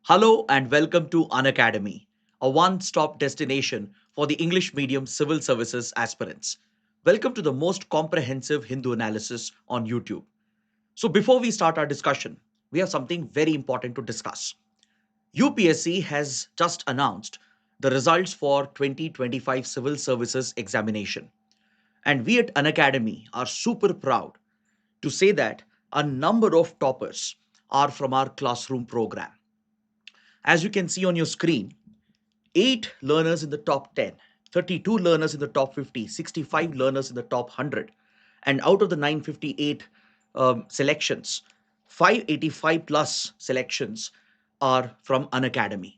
Hello and welcome to Unacademy, a one-stop destination for the English medium civil services aspirants. Welcome to the most comprehensive Hindu analysis on YouTube. So before we start our discussion, we have something very important to discuss. UPSC has just announced the results for 2025 civil services examination. And we at Unacademy are super proud to say that a number of toppers are from our classroom program. As you can see on your screen, 8 learners in the top 10, 32 learners in the top 50, 65 learners in the top 100. And out of the 958 selections, 585 plus selections are from Unacademy.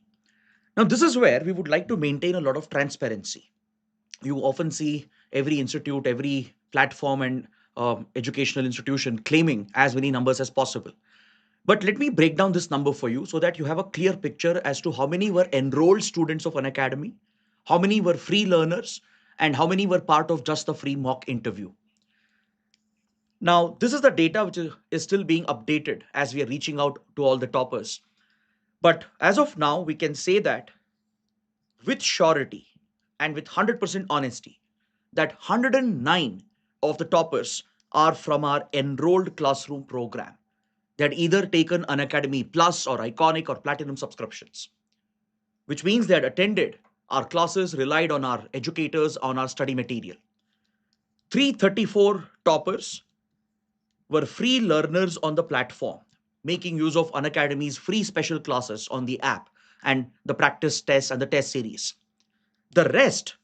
Now, this is where we would like to maintain a lot of transparency. You often see every institute, every platform, and educational institution claiming as many numbers as possible. But let me break down this number for you so that you have a clear picture as to how many were enrolled students of Unacademy, how many were free learners, and how many were part of just the free mock interview. Now, this is the data which is still being updated as we are reaching out to all the toppers. But as of now, we can say that with surety and with 100% honesty, that 109 of the toppers are from our enrolled classroom program. They had either taken Unacademy Plus or Iconic or Platinum subscriptions, which means they had attended our classes, relied on our educators, on our study material. 334 toppers were free learners on the platform, making use of Unacademy's free special classes on the app and the practice tests and the test series. The rest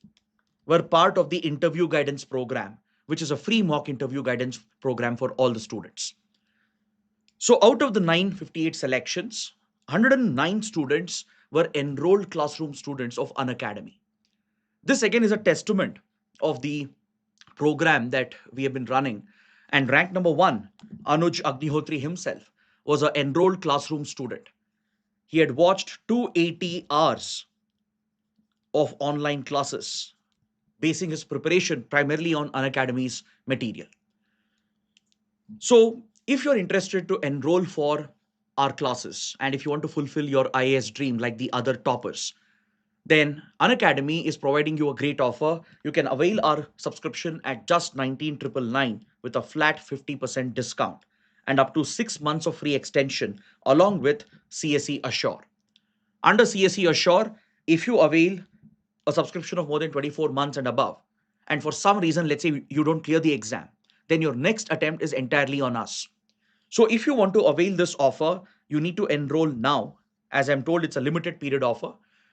were part of the interview guidance program, which is a free mock interview guidance program for all the students. So out of the 958 selections, 109 students were enrolled classroom students of Unacademy. This again is a testament of the program that we have been running. And rank number 1, Anuj Agnihotri himself, was an enrolled classroom student. He had watched 280 hours of online classes, basing his preparation primarily on Unacademy's material. So, if you're interested to enroll for our classes and if you want to fulfill your IAS dream like the other toppers, then Unacademy is providing you a great offer. You can avail our subscription at just 19,999 with a flat 50% discount and up to 6 months of free extension along with CSE Assure. Under CSE Assure, if you avail a subscription of more than 24 months and above, and for some reason, let's say you don't clear the exam, then your next attempt is entirely on us. So if you want to avail this offer, you need to enroll now. As I'm told, it's a limited period offer.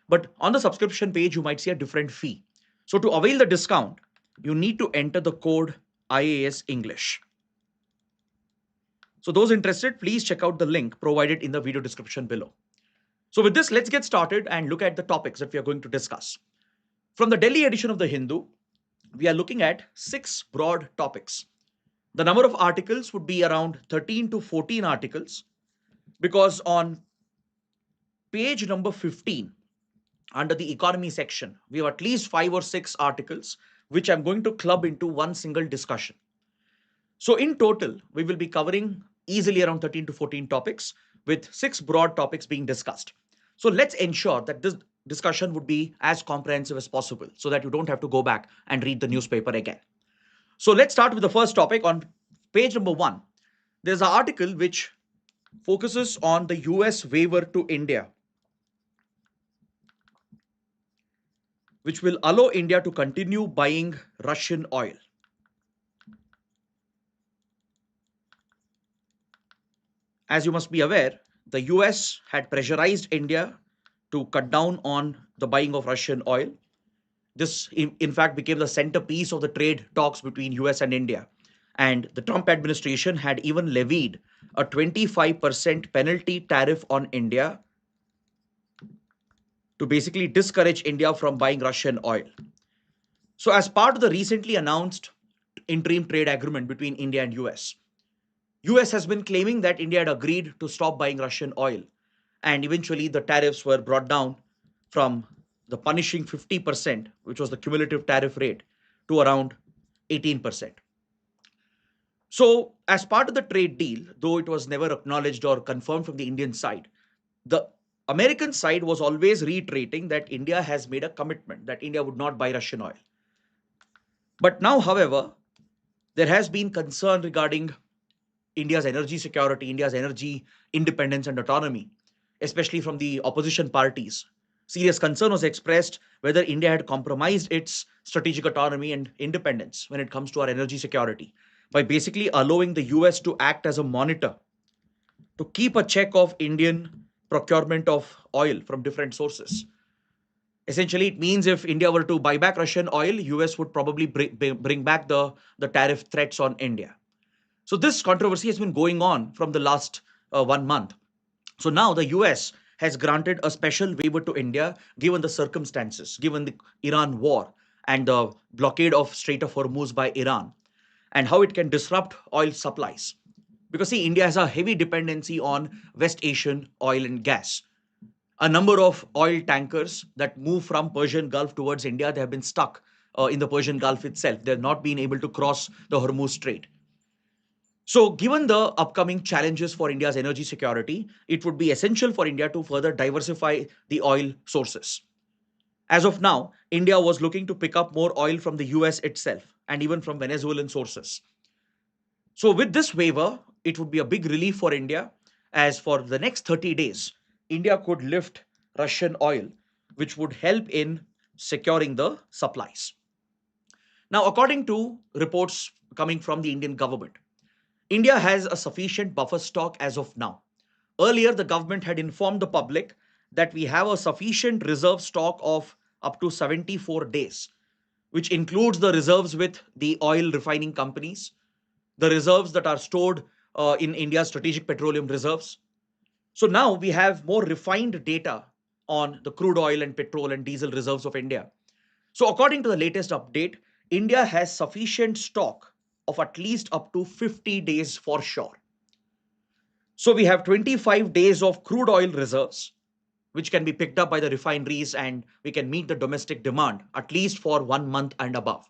But on the subscription page, you might see a different fee. So to avail the discount, you need to enter the code IAS English. So those interested, please check out the link provided in the video description below. So with this, let's get started and look at the topics that we are going to discuss. From the Delhi edition of the Hindu, we are looking at 6 broad topics. The number of articles would be around 13 to 14 articles, because on page number 15, under the economy section, we have at least 5 or 6 articles, which I'm going to club into one single discussion. So in total, we will be covering easily around 13 to 14 topics with 6 broad topics being discussed. So let's ensure that this discussion would be as comprehensive as possible so that you don't have to go back and read the newspaper again. So let's start with the first topic on page number 1. There's an article which focuses on the US waiver to India, which will allow India to continue buying Russian oil. As you must be aware, the US had pressurized India to cut down on the buying of Russian oil. This, in fact, became the centerpiece of the trade talks between US and India. And the Trump administration had even levied a 25% penalty tariff on India to basically discourage India from buying Russian oil. So, as part of the recently announced interim trade agreement between India and US has been claiming that India had agreed to stop buying Russian oil. And eventually, the tariffs were brought down from the punishing 50%, which was the cumulative tariff rate, to around 18%. So, as part of the trade deal, though it was never acknowledged or confirmed from the Indian side, the American side was always reiterating that India has made a commitment that India would not buy Russian oil. But now, however, there has been concern regarding India's energy security, India's energy independence and autonomy, especially from the opposition parties. Serious concern was expressed whether India had compromised its strategic autonomy and independence when it comes to our energy security by basically allowing the US to act as a monitor to keep a check of Indian procurement of oil from different sources. Essentially, it means if India were to buy back Russian oil, US would probably bring back the tariff threats on India. So this controversy has been going on from the last 1 month. So now the US has granted a special waiver to India given the circumstances, given the Iran war and the blockade of Strait of Hormuz by Iran and how it can disrupt oil supplies. Because see, India has a heavy dependency on West Asian oil and gas. A number of oil tankers that move from Persian Gulf towards India, they have been stuck in the Persian Gulf itself. They're not been able to cross the Hormuz Strait. So, given the upcoming challenges for India's energy security, it would be essential for India to further diversify the oil sources. As of now, India was looking to pick up more oil from the US itself and even from Venezuelan sources. So, with this waiver, it would be a big relief for India, as for the next 30 days, India could lift Russian oil, which would help in securing the supplies. Now, according to reports coming from the Indian government, India has a sufficient buffer stock as of now. Earlier, the government had informed the public that we have a sufficient reserve stock of up to 74 days, which includes the reserves with the oil refining companies, the reserves that are stored in India's strategic petroleum reserves. So now we have more refined data on the crude oil and petrol and diesel reserves of India. So, according to the latest update, India has sufficient stock of at least up to 50 days for sure. So, we have 25 days of crude oil reserves, which can be picked up by the refineries and we can meet the domestic demand at least for 1 month and above.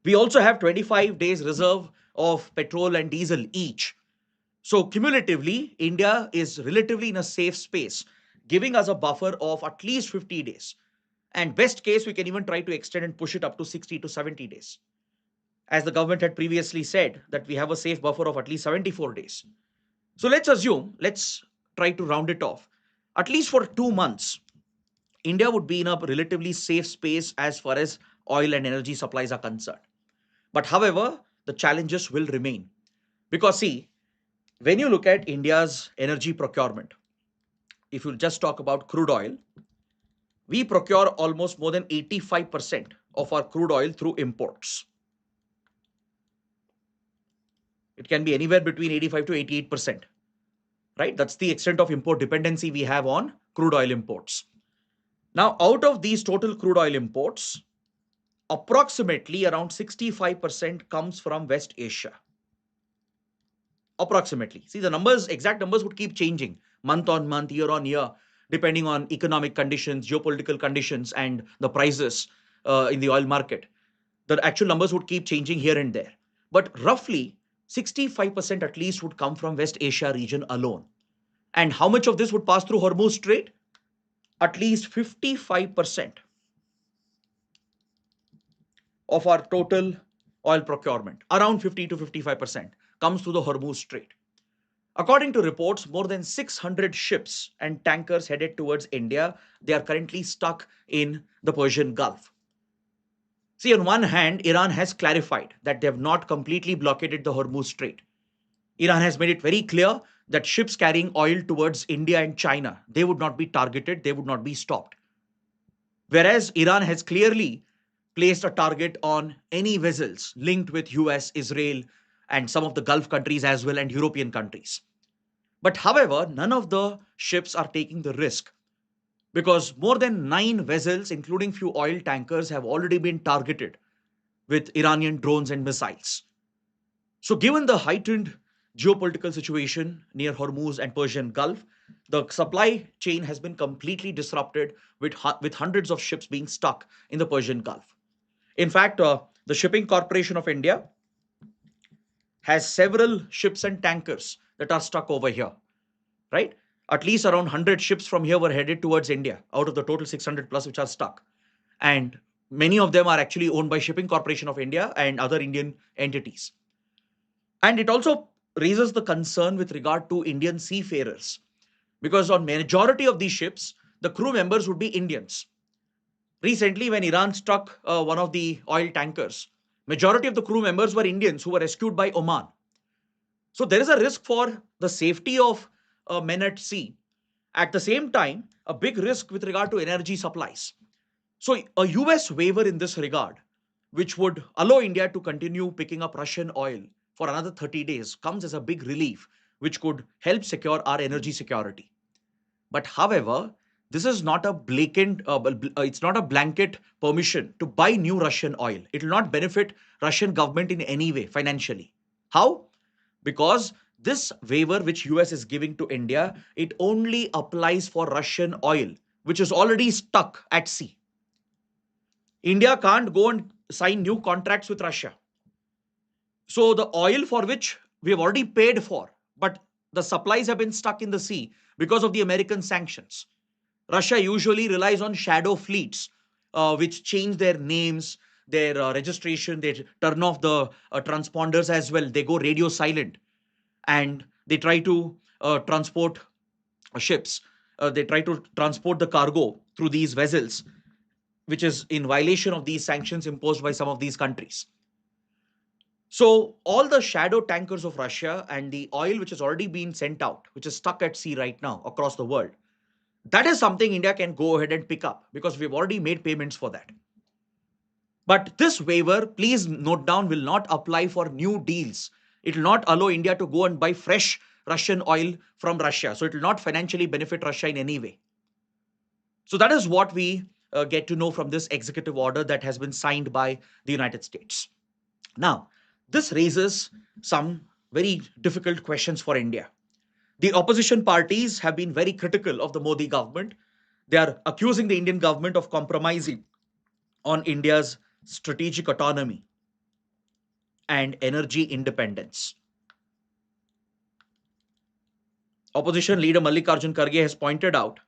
We also have 25 days reserve of petrol and diesel each. So, cumulatively, India is relatively in a safe space, giving us a buffer of at least 50 days. And best case, we can even try to extend and push it up to 60 to 70 days. As the government had previously said, that we have a safe buffer of at least 74 days. So let's try to round it off. At least for 2 months, India would be in a relatively safe space as far as oil and energy supplies are concerned. But however, the challenges will remain. Because see, when you look at India's energy procurement, if you just talk about crude oil, we procure almost more than 85% of our crude oil through imports. It can be anywhere between 85 to 88%, right? That's the extent of import dependency we have on crude oil imports. Now, out of these total crude oil imports, approximately around 65% comes from West Asia. Approximately. See, the numbers, exact numbers would keep changing month on month, year on year, depending on economic conditions, geopolitical conditions, and the prices in the oil market. The actual numbers would keep changing here and there. But roughly 65% at least would come from West Asia region alone. And how much of this would pass through Hormuz Strait? At least 55% of our total oil procurement, around 50 to 55%, comes through the Hormuz Strait. According to reports, more than 600 ships and tankers headed towards India, they are currently stuck in the Persian Gulf. See, on one hand, Iran has clarified that they have not completely blockaded the Hormuz Strait. Iran has made it very clear that ships carrying oil towards India and China, they would not be targeted, they would not be stopped. Whereas Iran has clearly placed a target on any vessels linked with US, Israel, and some of the Gulf countries as well and European countries. But however, none of the ships are taking the risk because more than 9 vessels, including few oil tankers, have already been targeted with Iranian drones and missiles. So, given the heightened geopolitical situation near Hormuz and Persian Gulf, the supply chain has been completely disrupted with hundreds of ships being stuck in the Persian Gulf. In fact, the Shipping Corporation of India has several ships and tankers that are stuck over here, right? At least around 100 ships from here were headed towards India out of the total 600 plus which are stuck. And many of them are actually owned by Shipping Corporation of India and other Indian entities. And it also raises the concern with regard to Indian seafarers, because on majority of these ships, the crew members would be Indians. Recently, when Iran struck one of the oil tankers, majority of the crew members were Indians who were rescued by Oman. So there is a risk for the safety of men at sea. At the same time, a big risk with regard to energy supplies. So a US waiver in this regard, which would allow India to continue picking up Russian oil for another 30 days, comes as a big relief, which could help secure our energy security. But however, this is not a it's not a blanket permission to buy new Russian oil. It will not benefit Russian government in any way financially. How? Because this waiver which US is giving to India, it only applies for Russian oil, which is already stuck at sea. India can't go and sign new contracts with Russia. So the oil for which we have already paid for, but the supplies have been stuck in the sea because of the American sanctions. Russia usually relies on shadow fleets, which change their names, their registration, they turn off the transponders as well. They go radio silent and they try to transport ships. They try to transport the cargo through these vessels, which is in violation of these sanctions imposed by some of these countries. So all the shadow tankers of Russia and the oil which has already been sent out, which is stuck at sea right now across the world, that is something India can go ahead and pick up because we've already made payments for that. But this waiver, please note down, will not apply for new deals. It will not allow India to go and buy fresh Russian oil from Russia. So it will not financially benefit Russia in any way. So that is what we get to know from this executive order that has been signed by the United States. Now, this raises some very difficult questions for India. The opposition parties have been very critical of the Modi government. They are accusing the Indian government of compromising on India's strategic autonomy and energy independence. Opposition leader Mallikarjun Kharge has pointed out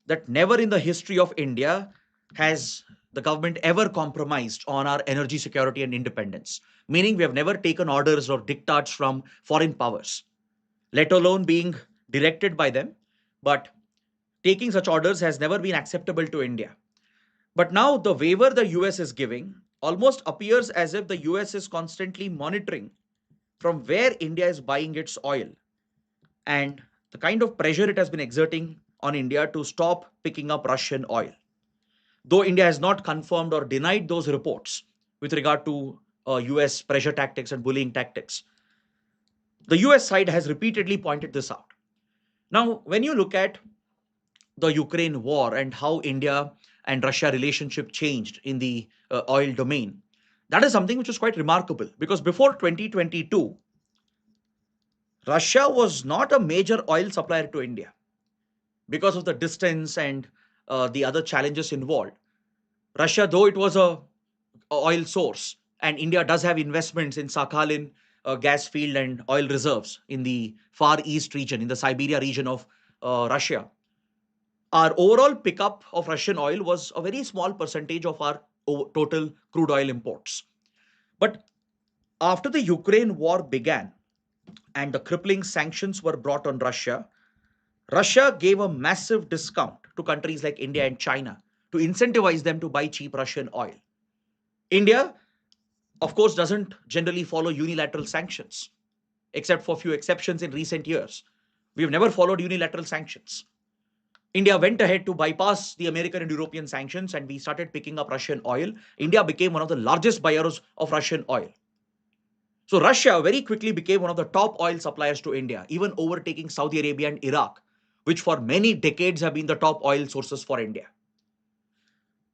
that never in the history of India has the government ever compromised on our energy security and independence, meaning we have never taken orders or diktats from foreign powers, let alone being directed by them. But taking such orders has never been acceptable to India. But now the waiver the US is giving almost appears as if the US is constantly monitoring from where India is buying its oil and the kind of pressure it has been exerting on India to stop picking up Russian oil. Though India has not confirmed or denied those reports with regard to US pressure tactics and bullying tactics, the US side has repeatedly pointed this out. Now, when you look at the Ukraine war and how India and Russia relationship changed in the oil domain, that is something which is quite remarkable because before 2022, Russia was not a major oil supplier to India because of the distance and the other challenges involved. Russia, though it was a oil source, and India does have investments in Sakhalin gas field and oil reserves in the far east region, in the Siberia region of Russia. Our overall pickup of Russian oil was a very small percentage of our total crude oil imports. But after the Ukraine war began and the crippling sanctions were brought on Russia, Russia gave a massive discount to countries like India and China to incentivize them to buy cheap Russian oil. India, of course, doesn't generally follow unilateral sanctions, except for a few exceptions in recent years. We have never followed unilateral sanctions. India went ahead to bypass the American and European sanctions and we started picking up Russian oil. India became one of the largest buyers of Russian oil. So Russia very quickly became one of the top oil suppliers to India, even overtaking Saudi Arabia and Iraq, which for many decades have been the top oil sources for India.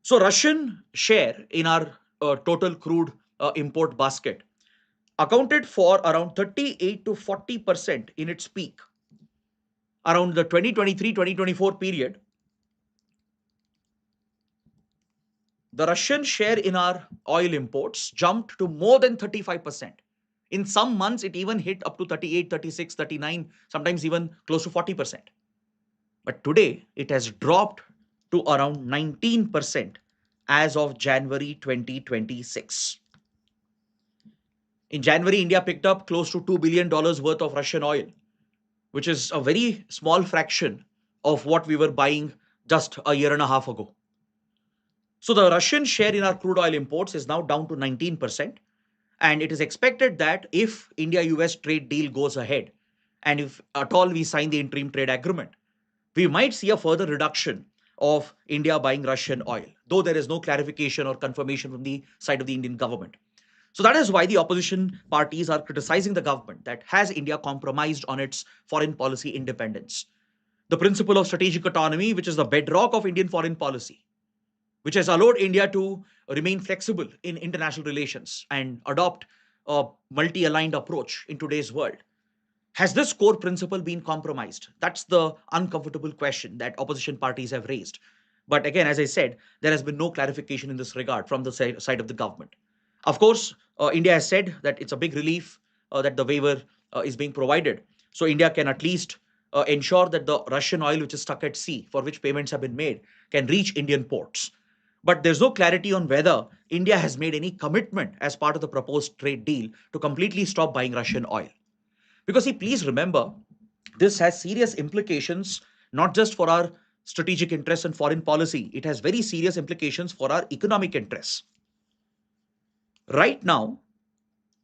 So Russian share in our total crude import basket accounted for around 38 to 40% in its peak. Around the 2023-2024 period, the Russian share in our oil imports jumped to more than 35%. In some months, it even hit up to 38, 36, 39, sometimes even close to 40%. But today it has dropped to around 19% as of January 2026. In January, India picked up close to $2 billion worth of Russian oil, which is a very small fraction of what we were buying just a year and a half ago. So the Russian share in our crude oil imports is now down to 19%. And it is expected that if India US trade deal goes ahead, and if at all we sign the interim trade agreement, we might see a further reduction of India buying Russian oil, though there is no clarification or confirmation from the side of the Indian government. So that is why the opposition parties are criticizing the government that has India compromised on its foreign policy independence. The principle of strategic autonomy, which is the bedrock of Indian foreign policy, which has allowed India to remain flexible in international relations and adopt a multi aligned approach in today's world. Has this core principle been compromised? That's the uncomfortable question that opposition parties have raised. But again, as I said, there has been no clarification in this regard from the side of the government. Of course, India has said that it's a big relief that the waiver is being provided. So India can at least ensure that the Russian oil, which is stuck at sea, for which payments have been made, can reach Indian ports. But there's no clarity on whether India has made any commitment as part of the proposed trade deal to completely stop buying Russian oil. Because, see, please remember, this has serious implications not just for our strategic interests and foreign policy, it has very serious implications for our economic interests. Right now,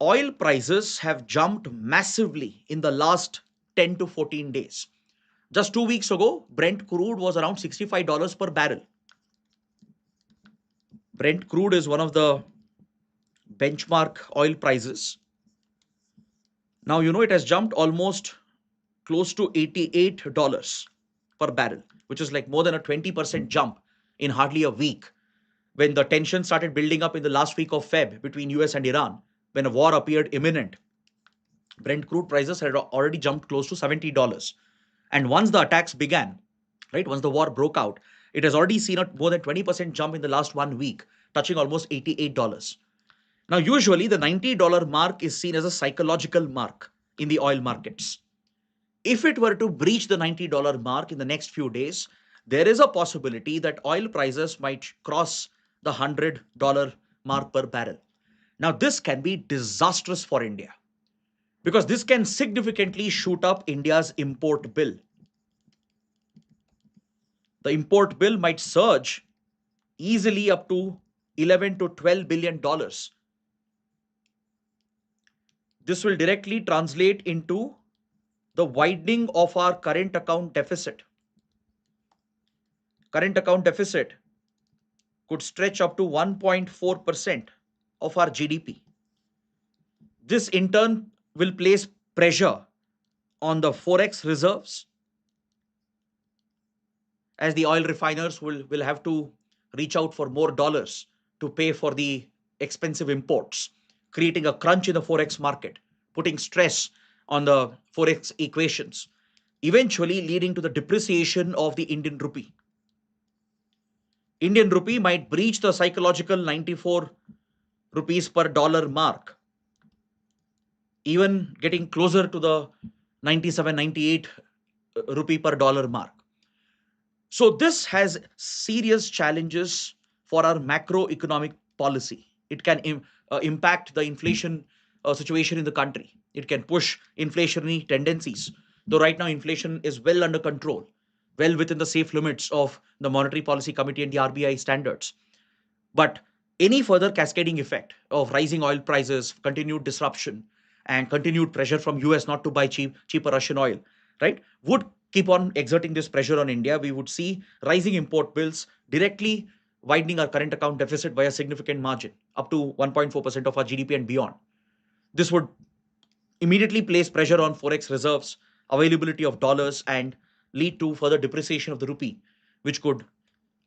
oil prices have jumped massively in the last 10 to 14 days. Just 2 weeks ago, Brent crude was around $65 per barrel. Brent crude is one of the benchmark oil prices. Now, it has jumped almost close to $88 per barrel, which is like more than a 20% jump in hardly a week. When the tension started building up in the last week of Feb between US and Iran, when a war appeared imminent, Brent crude prices had already jumped close to $70. And once the attacks began, right, once the war broke out, it has already seen a more than 20% jump in the last 1 week, touching almost $88. Now, usually the $90 mark is seen as a psychological mark in the oil markets. If it were to breach the $90 mark in the next few days, there is a possibility that oil prices might cross the $100 mark per barrel. Now, this can be disastrous for India because this can significantly shoot up India's import bill. The import bill might surge easily up to 11 to 12 billion dollars. This will directly translate into the widening of our current account deficit. Current account deficit could stretch up to 1.4% of our GDP. This in turn will place pressure on the forex reserves, as the oil refiners will have to reach out for more dollars to pay for the expensive imports, creating a crunch in the forex market, putting stress on the forex equations, eventually leading to the depreciation of the Indian rupee. Indian rupee might breach the psychological 94 rupees per dollar mark, even getting closer to the 97, 98 rupee per dollar mark. So this has serious challenges for our macroeconomic policy. It can impact the inflation situation in the country. It can push inflationary tendencies. Though right now inflation is well under control, well within the safe limits of the Monetary Policy Committee and the RBI standards. But any further cascading effect of rising oil prices, continued disruption, and continued pressure from US not to buy cheaper Russian oil, right, would keep on exerting this pressure on India. We would see rising import bills directly widening our current account deficit by a significant margin, up to 1.4% of our GDP and beyond. This would immediately place pressure on forex reserves, availability of dollars, and lead to further depreciation of the rupee, which could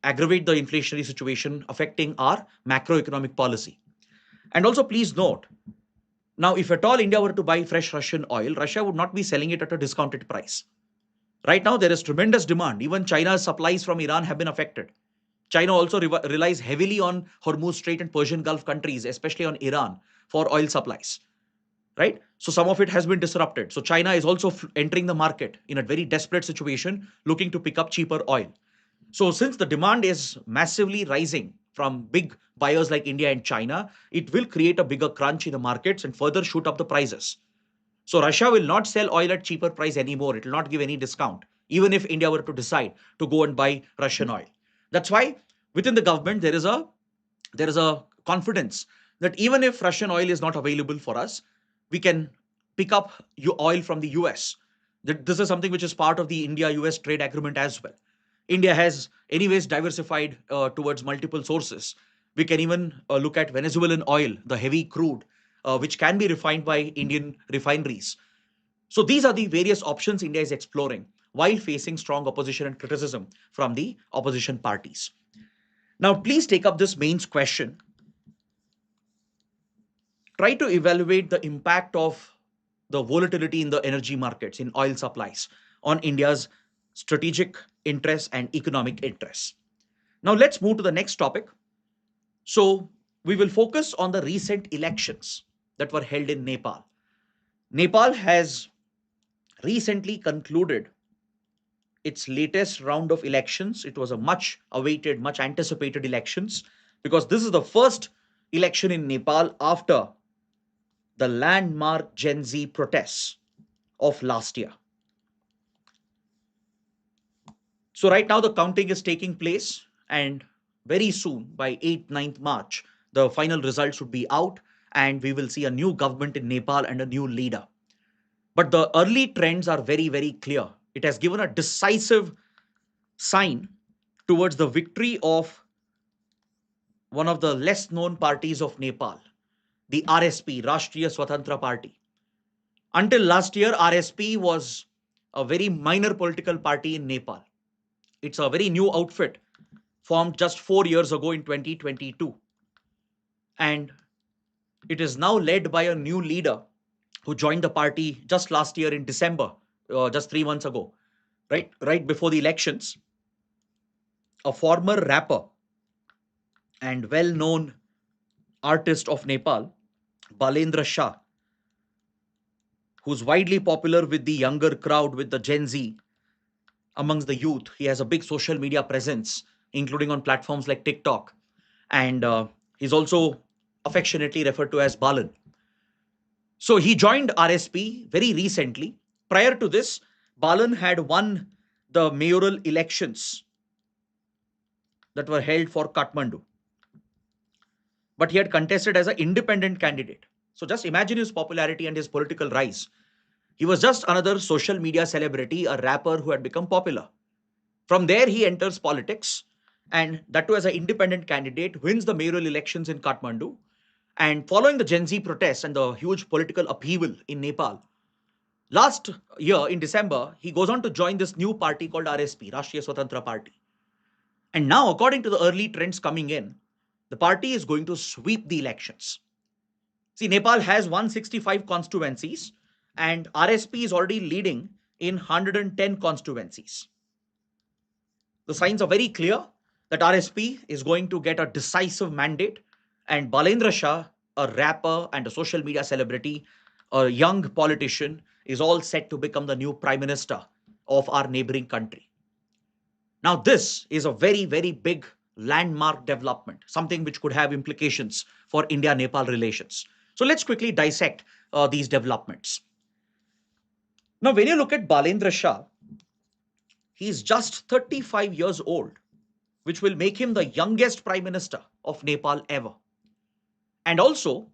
aggravate the inflationary situation affecting our macroeconomic policy. And also, please note, now, if at all India were to buy fresh Russian oil, Russia would not be selling it at a discounted price. Right now, there is tremendous demand. Even China's supplies from Iran have been affected. China also relies heavily on Hormuz Strait and Persian Gulf countries, especially on Iran, for oil supplies. right? So some of it has been disrupted. So China is also entering the market in a very desperate situation, looking to pick up cheaper oil. So since the demand is massively rising from big buyers like India and China, it will create a bigger crunch in the markets and further shoot up the prices. So Russia will not sell oil at cheaper price anymore. It will not give any discount, even if India were to decide to go and buy Russian oil. That's why within the government there is a confidence that even if Russian oil is not available for us, we can pick up oil from the US. That this is something which is part of the India-US trade agreement as well. India has anyways diversified towards multiple sources. We can even look at Venezuelan oil, the heavy crude, which can be refined by Indian refineries. So these are the various options India is exploring while facing strong opposition and criticism from the opposition parties. Now, please take up this mains question. Try to evaluate the impact of the volatility in the energy markets, in oil supplies, on India's strategic interests and economic interests. Now, let's move to the next topic. So, we will focus on the recent elections that were held in Nepal. Nepal has recently concluded its latest round of elections. It was a much awaited, much anticipated elections because this is the first election in Nepal after the landmark Gen Z protests of last year. So, right now, the counting is taking place, and very soon, by 8th, 9th March, the final results should be out, and we will see a new government in Nepal and a new leader. But the early trends are very, very clear. It has given a decisive sign towards the victory of one of the less known parties of Nepal, the RSP, Rashtriya Swatantra Party. Until last year, RSP was a very minor political party in Nepal. It's a very new outfit formed just 4 years ago in 2022. And it is now led by a new leader who joined the party just last year in December, just 3 months ago, right before the elections. A former rapper and well-known artist of Nepal, Balendra Shah, who's widely popular with the younger crowd, with the Gen Z, amongst the youth. He has a big social media presence, including on platforms like TikTok. And he's also affectionately referred to as Balan. So he joined RSP very recently. Prior to this, Balan had won the mayoral elections that were held for Kathmandu. But he had contested as an independent candidate. So just imagine his popularity and his political rise. He was just another social media celebrity, a rapper who had become popular. From there, he enters politics, and that too as an independent candidate, wins the mayoral elections in Kathmandu. And following the Gen Z protests and the huge political upheaval in Nepal, last year in December, he goes on to join this new party called RSP, Rashtriya Swatantra Party. And now, according to the early trends coming in, the party is going to sweep the elections. See, Nepal has 165 constituencies, and RSP is already leading in 110 constituencies. The signs are very clear that RSP is going to get a decisive mandate, and Balendra Shah, a rapper and a social media celebrity, a young politician, is all set to become the new prime minister of our neighboring country. Now, this is a very, very big landmark development, something which could have implications for India-Nepal relations. So let's quickly dissect these developments. Now, when you look at Balendra Shah, he's just 35 years old, which will make him the youngest prime minister of Nepal ever. And also,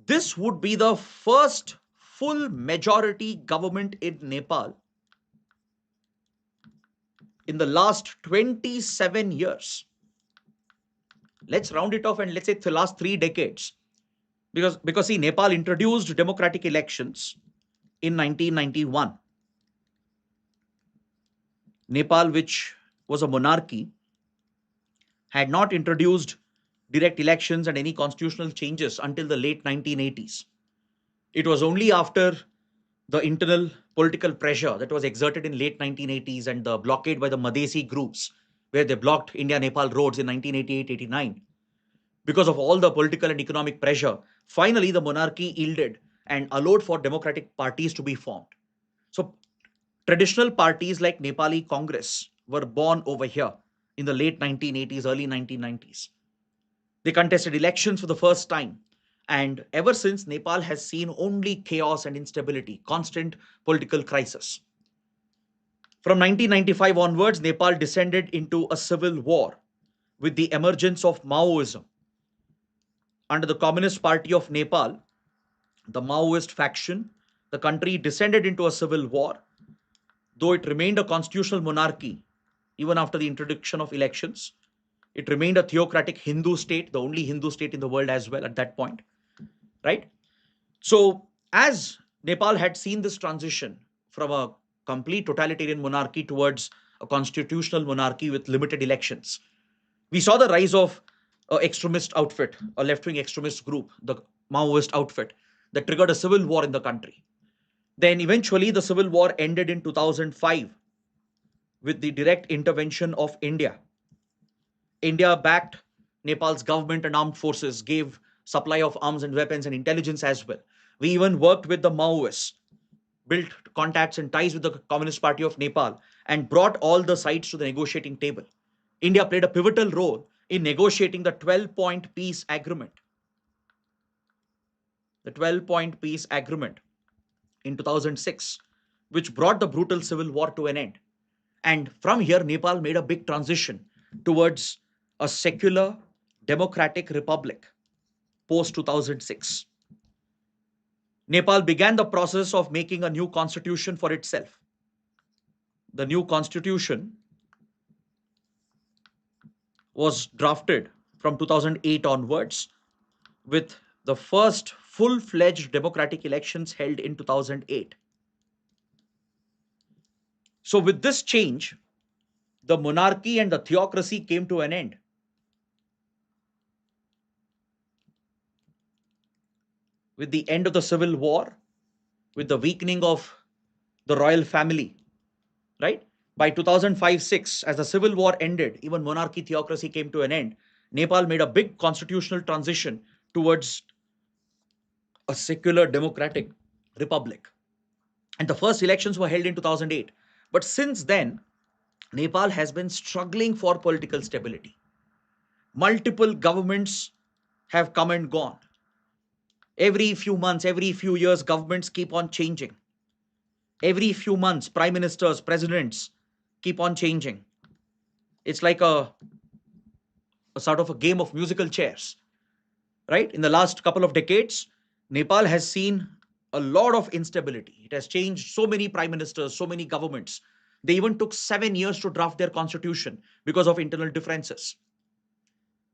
this would be the first full majority government in Nepal in the last 27 years. Let's round it off and let's say the last 3 decades. Because see, Nepal introduced democratic elections in 1991. Nepal, which was a monarchy, had not introduced direct elections and any constitutional changes until the late 1980s. It was only after the internal political pressure that was exerted in late 1980s and the blockade by the Madhesi groups, where they blocked India-Nepal roads in 1988-89. Because of all the political and economic pressure, finally the monarchy yielded and allowed for democratic parties to be formed. So traditional parties like Nepali Congress were born over here in the late 1980s, early 1990s. They contested elections for the first time. And ever since, Nepal has seen only chaos and instability, constant political crisis. From 1995 onwards, Nepal descended into a civil war with the emergence of Maoism. Under the Communist Party of Nepal, the Maoist faction, the country descended into a civil war, though it remained a constitutional monarchy even after the introduction of elections. It remained a theocratic Hindu state, the only Hindu state in the world as well at that point, right? So, as Nepal had seen this transition from a complete totalitarian monarchy towards a constitutional monarchy with limited elections, we saw the rise of a extremist outfit, a left-wing extremist group, the Maoist outfit, that triggered a civil war in the country. Then eventually the civil war ended in 2005 with the direct intervention of India. India backed Nepal's government and armed forces, gave supply of arms and weapons and intelligence as well. We even worked with the Maoists, built contacts and ties with the Communist Party of Nepal, and brought all the sides to the negotiating table. India played a pivotal role in negotiating the 12-point peace agreement. The 12-point peace agreement in 2006, which brought the brutal civil war to an end. And from here, Nepal made a big transition towards a secular democratic republic post 2006. Nepal began the process of making a new constitution for itself. The new constitution was drafted from 2008 onwards, with the first full fledged democratic elections held in 2008. So, with this change, the monarchy and the theocracy came to an end. With the end of the civil war, with the weakening of the royal family, right? By 2005-6, as the civil war ended, even monarchy theocracy came to an end. Nepal made a big constitutional transition towards a secular democratic republic. And the first elections were held in 2008. But since then, Nepal has been struggling for political stability. Multiple governments have come and gone. Every few months, every few years, governments keep on changing. Every few months, prime ministers, presidents keep on changing. It's like a sort of a game of musical chairs, right? In the last couple of decades, Nepal has seen a lot of instability. It has changed so many prime ministers, so many governments. They even took 7 years to draft their constitution because of internal differences.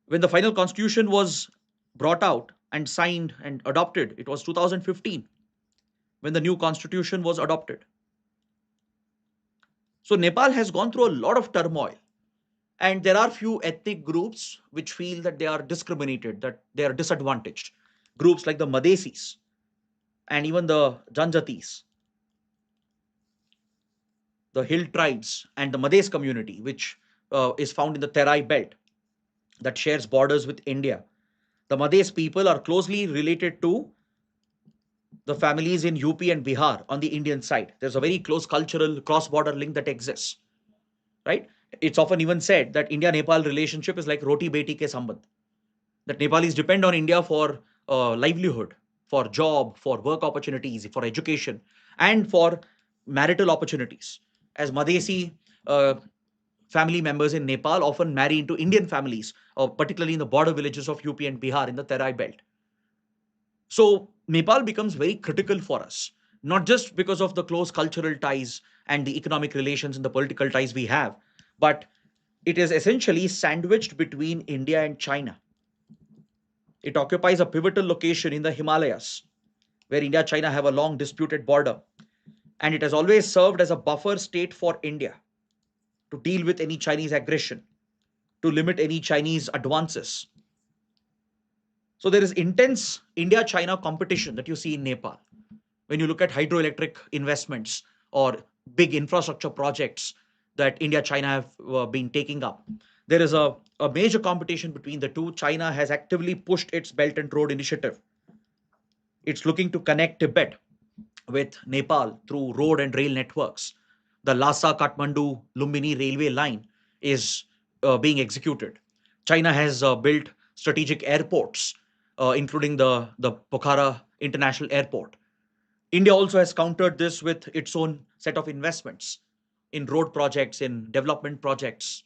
When the final constitution was brought out and signed and adopted, it was 2015 when the new constitution was adopted. So Nepal has gone through a lot of turmoil. And there are few ethnic groups which feel that they are discriminated, that they are disadvantaged. Groups like the Madesis and even the Janjatis, the hill tribes and the Mades community, which is found in the Terai belt that shares borders with India. The Mades people are closely related to the families in UP and Bihar on the Indian side. There's a very close cultural cross-border link that exists, right? It's often even said that India-Nepal relationship is like roti beti ke sambandh. That Nepalis depend on India for livelihood, for job, for work opportunities, for education, and for marital opportunities. As Madesi family members in Nepal often marry into Indian families, particularly in the border villages of UP and Bihar in the Terai belt. So Nepal becomes very critical for us, not just because of the close cultural ties and the economic relations and the political ties we have, but it is essentially sandwiched between India and China. It occupies a pivotal location in the Himalayas, where India and China have a long disputed border. And it has always served as a buffer state for India to deal with any Chinese aggression, to limit any Chinese advances. So there is intense India China competition that you see in Nepal. When you look at hydroelectric investments or big infrastructure projects that India China have been taking up, there is a major competition between the two. China has actively pushed its Belt and Road Initiative. It's looking to connect Tibet with Nepal through road and rail networks. The Lhasa Kathmandu Lumbini railway line is being executed. China has built strategic airports, including the Pokhara International Airport. India also has countered this with its own set of investments in road projects, in development projects.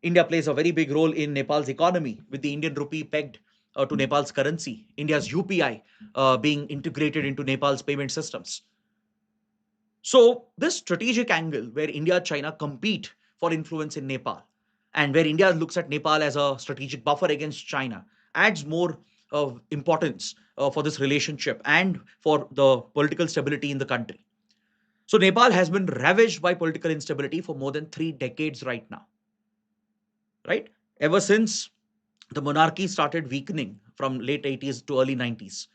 India plays a very big role in Nepal's economy with the Indian rupee pegged to Nepal's currency, India's UPI being integrated into Nepal's payment systems. So, this strategic angle where India and China compete for influence in Nepal and where India looks at Nepal as a strategic buffer against China adds more importance for this relationship and for the political stability in the country. So, Nepal has been ravaged by political instability for more than 3 decades right now, right? Ever since the monarchy started weakening from late 80s to early 90s.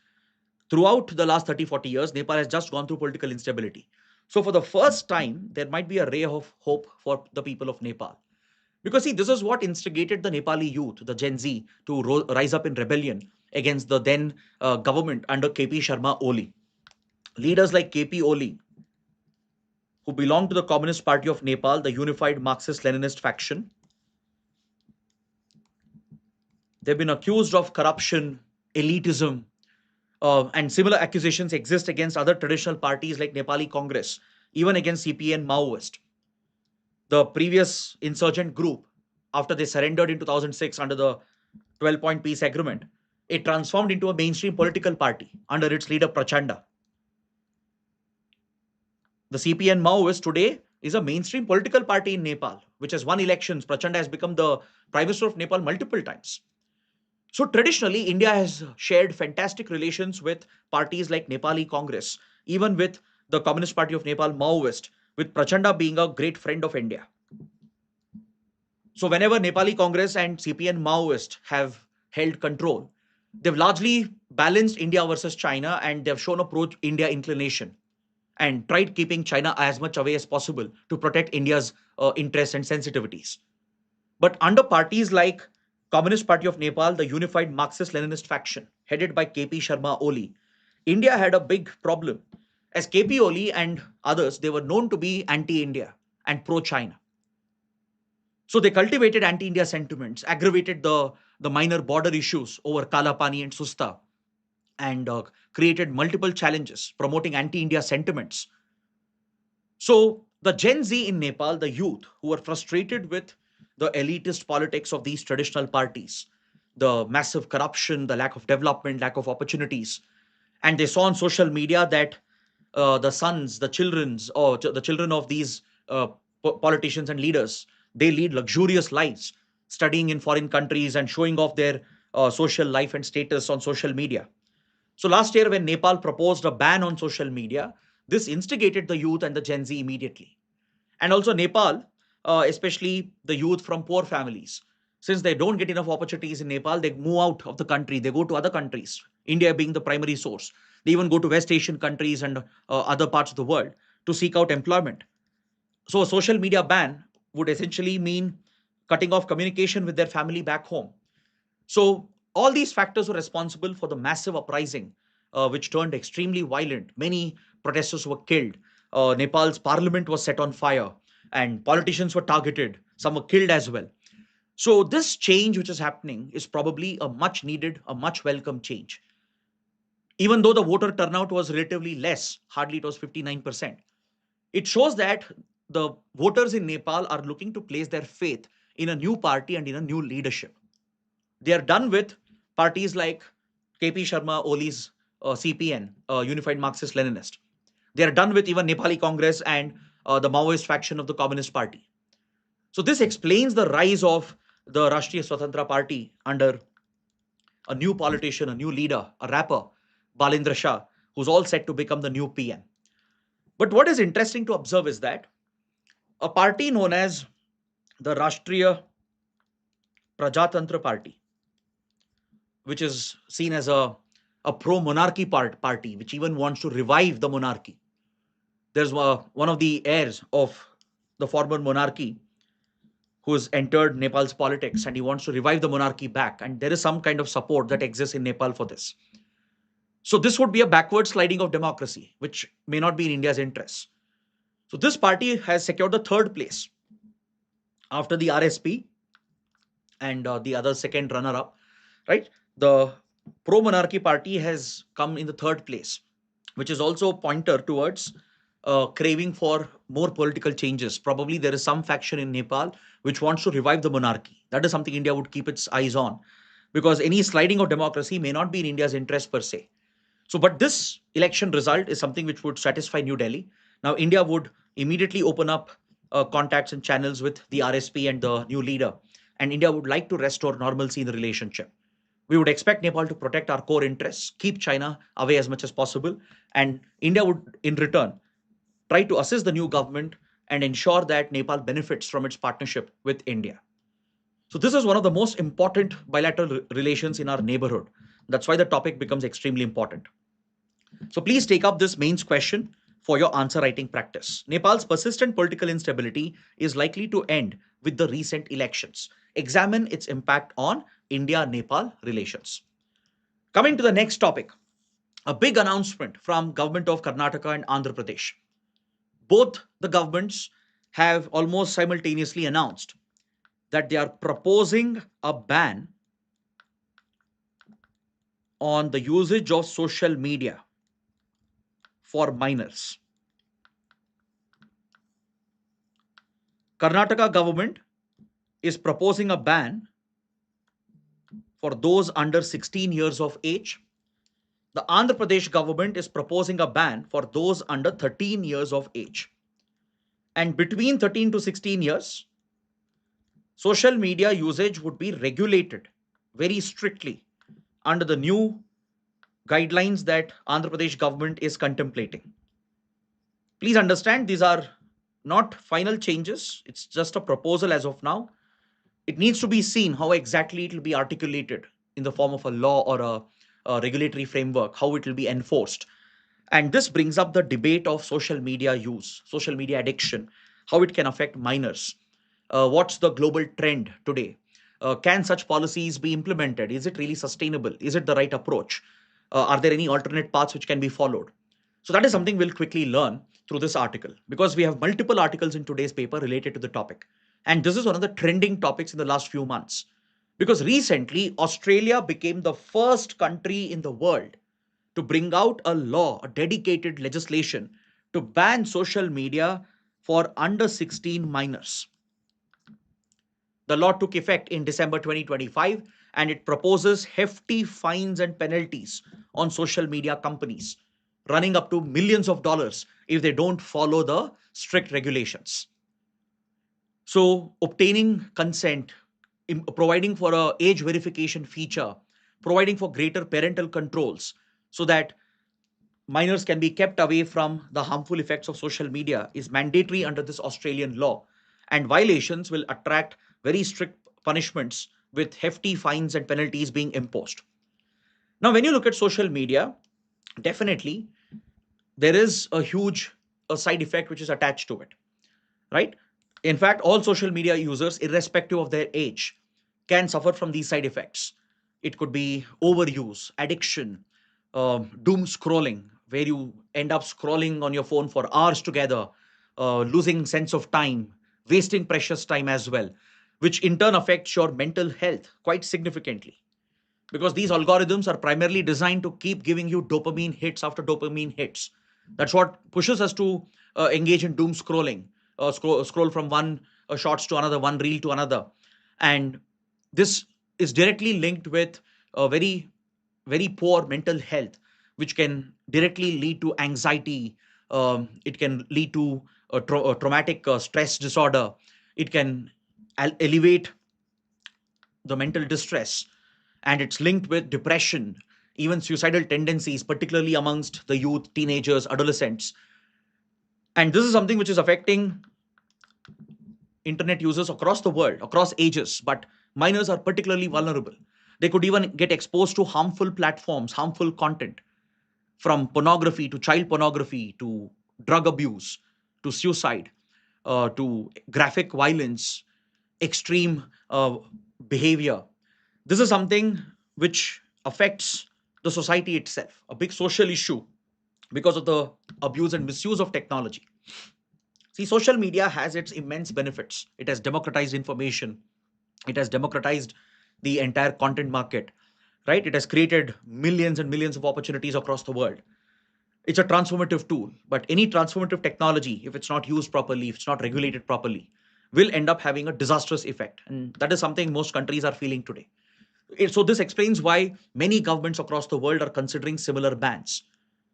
Throughout the last 30, 40 years, Nepal has just gone through political instability. So, for the first time, there might be a ray of hope for the people of Nepal. Because, see, this is what instigated the Nepali youth, the Gen Z, to rise up in rebellion against the then government under KP Sharma Oli. Leaders like KP Oli, who belong to the Communist Party of Nepal, the unified Marxist Leninist faction, they've been accused of corruption, elitism, and similar accusations exist against other traditional parties like Nepali Congress, even against CPA and Maoist. The previous insurgent group, after they surrendered in 2006 under the 12-point peace agreement, it transformed into a mainstream political party under its leader Prachanda. The CPA and Maoist today is a mainstream political party in Nepal, which has won elections. Prachanda has become the Prime Minister of Nepal multiple times. So traditionally, India has shared fantastic relations with parties like Nepali Congress, even with the Communist Party of Nepal, Maoist, with Prachanda being a great friend of India. So whenever Nepali Congress and CPN Maoist have held control, they've largely balanced India versus China and they've shown a pro-India inclination and tried keeping China as much away as possible to protect India's interests and sensitivities. But under parties like Communist Party of Nepal, the unified Marxist-Leninist faction, headed by KP Sharma Oli, India had a big problem. As KP Oli and others, they were known to be anti-India and pro-China. So they cultivated anti-India sentiments, aggravated the minor border issues over Kalapani and Susta, and created multiple challenges, promoting anti-India sentiments. So the Gen Z in Nepal, the youth who were frustrated with the elitist politics of these traditional parties, the massive corruption, the lack of development, lack of opportunities, and they saw on social media that the sons, the children's, or the children of these politicians and leaders, they lead luxurious lives, studying in foreign countries and showing off their social life and status on social media. So last year, when Nepal proposed a ban on social media, this instigated the youth and the Gen Z immediately. And also Nepal, especially the youth from poor families, since they don't get enough opportunities in Nepal, they move out of the country, they go to other countries, India being the primary source. They even go to West Asian countries and other parts of the world to seek out employment. So a social media ban would essentially mean cutting off communication with their family back home. So all these factors were responsible for the massive uprising, which turned extremely violent. Many protesters were killed. Nepal's parliament was set on fire, and politicians were targeted. Some were killed as well. So this change which is happening is probably a much needed, a much welcome change. Even though the voter turnout was relatively less, hardly it was 59%. It shows that the voters in Nepal are looking to place their faith in a new party and in a new leadership. They are done with parties like KP Sharma Oli's CPN, Unified Marxist Leninist. They are done with even Nepali Congress and the Maoist faction of the Communist Party. So this explains the rise of the Rashtriya Swatantra Party under a new politician, a new leader, a rapper, Balendra Shah, who's all set to become the new PM. But what is interesting to observe is that a party known as the Rashtriya Prajatantra Party, which is seen as a pro-monarchy party, which even wants to revive the monarchy. There's one of the heirs of the former monarchy who has entered Nepal's politics and he wants to revive the monarchy back. And there is some kind of support that exists in Nepal for this. So this would be a backward sliding of democracy, which may not be in India's interest. So this party has secured the third place after the RSP and the other second runner up, right? The pro monarchy party has come in the third place, which is also a pointer towards craving for more political changes. Probably there is some faction in Nepal which wants to revive the monarchy. That is something India would keep its eyes on, because any sliding of democracy may not be in India's interest per se. So, but this election result is something which would satisfy New Delhi. Now, India would immediately open up contacts and channels with the RSP and the new leader, and India would like to restore normalcy in the relationship. We would expect Nepal to protect our core interests, keep China away as much as possible, and India would, in return, try to assist the new government and ensure that Nepal benefits from its partnership with India. So, this is one of the most important bilateral relations in our neighborhood. That's why the topic becomes extremely important. So please take up this mains question for your answer writing practice. Nepal's persistent political instability is likely to end with the recent elections. Examine its impact on India-Nepal relations. Coming to the next topic, a big announcement from government of Karnataka and Andhra Pradesh. Both the governments have almost simultaneously announced that they are proposing a ban on the usage of social media for minors. Karnataka government is proposing a ban for those under 16 years of age. The Andhra Pradesh government is proposing a ban for those under 13 years of age. And between 13 to 16 years, social media usage would be regulated very strictly under the new guidelines that Andhra Pradesh government is contemplating. Please understand, these are not final changes. It's just a proposal as of now. It needs to be seen how exactly it will be articulated in the form of a law or a regulatory framework, how it will be enforced. And this brings up the debate of social media use, social media addiction, how it can affect minors. What's the global trend today? Can such policies be implemented? Is it really sustainable? Is it the right approach? Are there any alternate paths which can be followed? So that is something we'll quickly learn through this article, because we have multiple articles in today's paper related to the topic. And this is one of the trending topics in the last few months. Because recently, Australia became the first country in the world to bring out a law, a dedicated legislation to ban social media for under 16 minors. The law took effect in December 2025, and it proposes hefty fines and penalties on social media companies, running up to millions of dollars if they don't follow the strict regulations. So, obtaining consent, providing for a age verification feature, providing for greater parental controls so that minors can be kept away from the harmful effects of social media is mandatory under this Australian law. And violations will attract very strict punishments with hefty fines and penalties being imposed. Now, when you look at social media, definitely there is a huge side effect which is attached to it, right? In fact, all social media users, irrespective of their age, can suffer from these side effects. It could be overuse, addiction, doom scrolling, where you end up scrolling on your phone for hours together, losing sense of time, wasting precious time as well, which in turn affects your mental health quite significantly, because these algorithms are primarily designed to keep giving you dopamine hits after dopamine hits. That's what pushes us to engage in doom scrolling, scroll from one shorts to another, one reel to another. And this is directly linked with a very poor mental health, which can directly lead to anxiety. It can lead to a traumatic stress disorder. It can elevate the mental distress, and it's linked with depression, even suicidal tendencies, particularly amongst the youth, teenagers, adolescents. And this is something which is affecting internet users across the world, across ages, but minors are particularly vulnerable. They could even get exposed to harmful platforms, harmful content, from pornography to child pornography to drug abuse to suicide, to graphic violence, extreme behavior. This is something which affects the society itself, a big social issue because of the abuse and misuse of technology. See, social media has its immense benefits. It has democratized information, it has democratized the entire content market, right? It has created millions and millions of opportunities across the world. It's a transformative tool, but any transformative technology, if it's not used properly, if it's not regulated properly, will end up having a disastrous effect. And that is something most countries are feeling today. So this explains why many governments across the world are considering similar bans.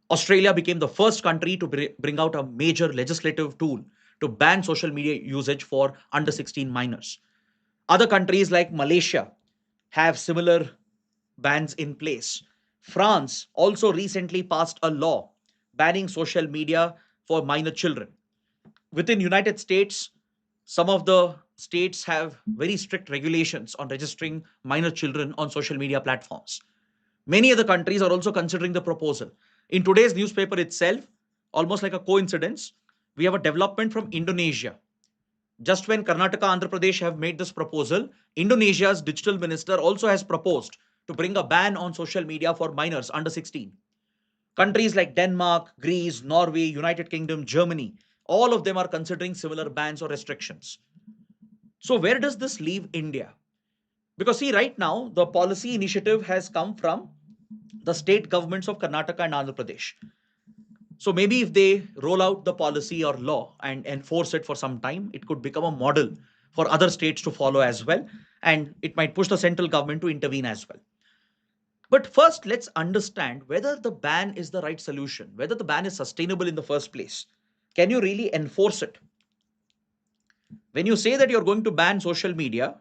Australia became the first country to bring out a major legislative tool to ban social media usage for under 16 minors. Other countries like Malaysia have similar bans in place. France also recently passed a law banning social media for minor children. Within United States, some of the states have very strict regulations on registering minor children on social media platforms. Many other countries are also considering the proposal. In today's newspaper itself, almost like a coincidence, we have a development from Indonesia. Just when Karnataka, Andhra Pradesh have made this proposal, Indonesia's digital minister also has proposed to bring a ban on social media for minors under 16. Countries like Denmark, Greece, Norway, United Kingdom, Germany, all of them are considering similar bans or restrictions. So, where does this leave India? Because, see, right now, the policy initiative has come from the state governments of Karnataka and Andhra Pradesh. So maybe if they roll out the policy or law and enforce it for some time, it could become a model for other states to follow as well. And it might push the central government to intervene as well. But first, let's understand whether the ban is the right solution, whether the ban is sustainable in the first place. Can you really enforce it? When you say that you're going to ban social media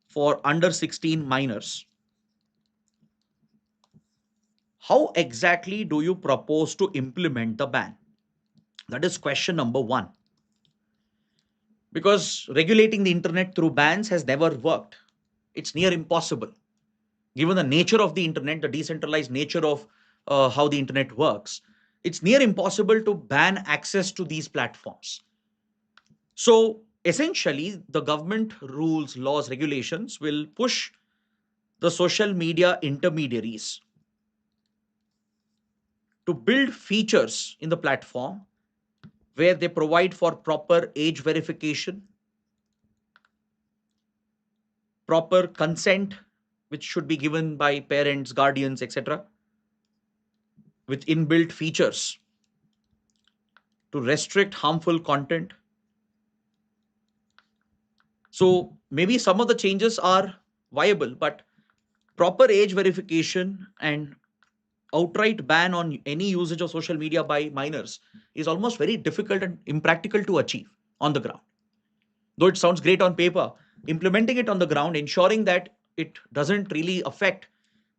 for under 16 minors, how exactly do you propose to implement the ban? That is question number one. Because regulating the internet through bans has never worked. It's near impossible. Given the nature of the internet, the decentralized nature of how the internet works, it's near impossible to ban access to these platforms. So essentially, the government rules, laws, regulations will push the social media intermediaries to build features in the platform where they provide for proper age verification, proper consent, which should be given by parents, guardians, etc., with inbuilt features to restrict harmful content. So maybe some of the changes are viable, but proper age verification and outright ban on any usage of social media by minors is almost very difficult and impractical to achieve on the ground. Though it sounds great on paper, implementing it on the ground, ensuring that it doesn't really affect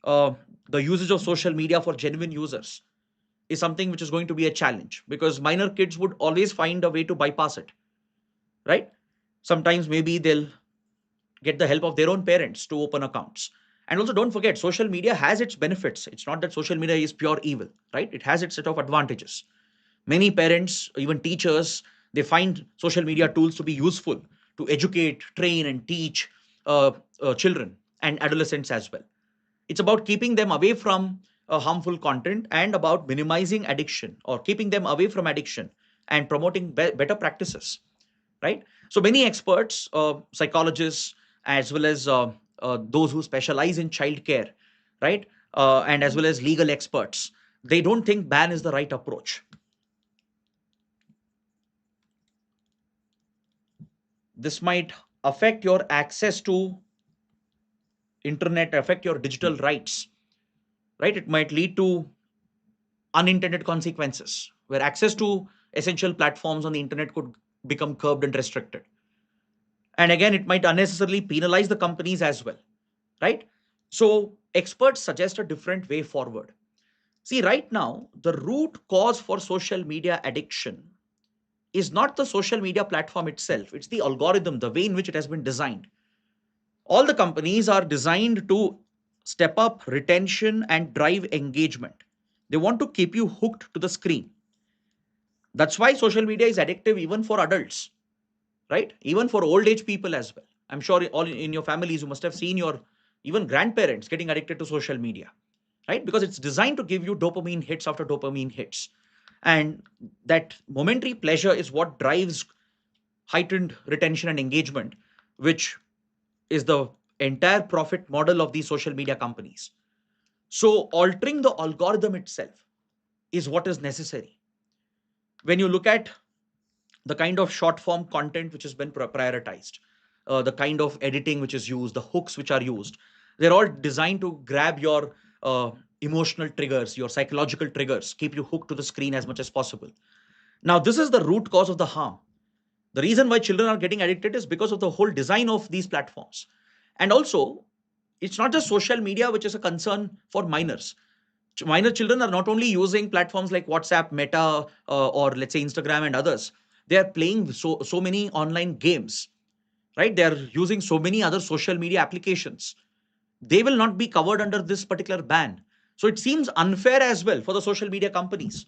uh, the usage of social media for genuine users is something which is going to be a challenge, because minor kids would always find a way to bypass it, right? Sometimes maybe they'll get the help of their own parents to open accounts. And also, don't forget, social media has its benefits. It's not that social media is pure evil, right? It has its set of advantages. Many parents, even teachers, they find social media tools to be useful to educate, train, and teach children and adolescents as well. It's about keeping them away from harmful content and about minimizing addiction or keeping them away from addiction and promoting better practices, right? So many experts, psychologists, as well as those who specialize in childcare, right, and as well as legal experts, they don't think ban is the right approach. This might affect your access to internet, affect your digital rights, right? It might lead to unintended consequences where access to essential platforms on the internet could become curbed and restricted. And again, it might unnecessarily penalize the companies as well, right? So experts suggest a different way forward. See, right now, the root cause for social media addiction is not the social media platform itself, it's the algorithm, the way in which it has been designed. All the companies are designed to step up retention and drive engagement. They want to keep you hooked to the screen. That's why social media is addictive even for adults, right? Even for old age people as well. I'm sure all in your families, you must have seen your even grandparents getting addicted to social media, right? Because it's designed to give you dopamine hits after dopamine hits. And that momentary pleasure is what drives heightened retention and engagement, which is the entire profit model of these social media companies. So, altering the algorithm itself is what is necessary. When you look at the kind of short form content which has been prioritized, the kind of editing which is used, the hooks which are used, they're all designed to grab your emotional triggers, your psychological triggers, keep you hooked to the screen as much as possible. Now, this is the root cause of the harm. The reason why children are getting addicted is because of the whole design of these platforms. And also, it's not just social media which is a concern for minors. Minor children are not only using platforms like WhatsApp, Meta, or let's say Instagram and others. They are playing so many online games, right? They are using so many other social media applications. They will not be covered under this particular ban. So it seems unfair as well for the social media companies.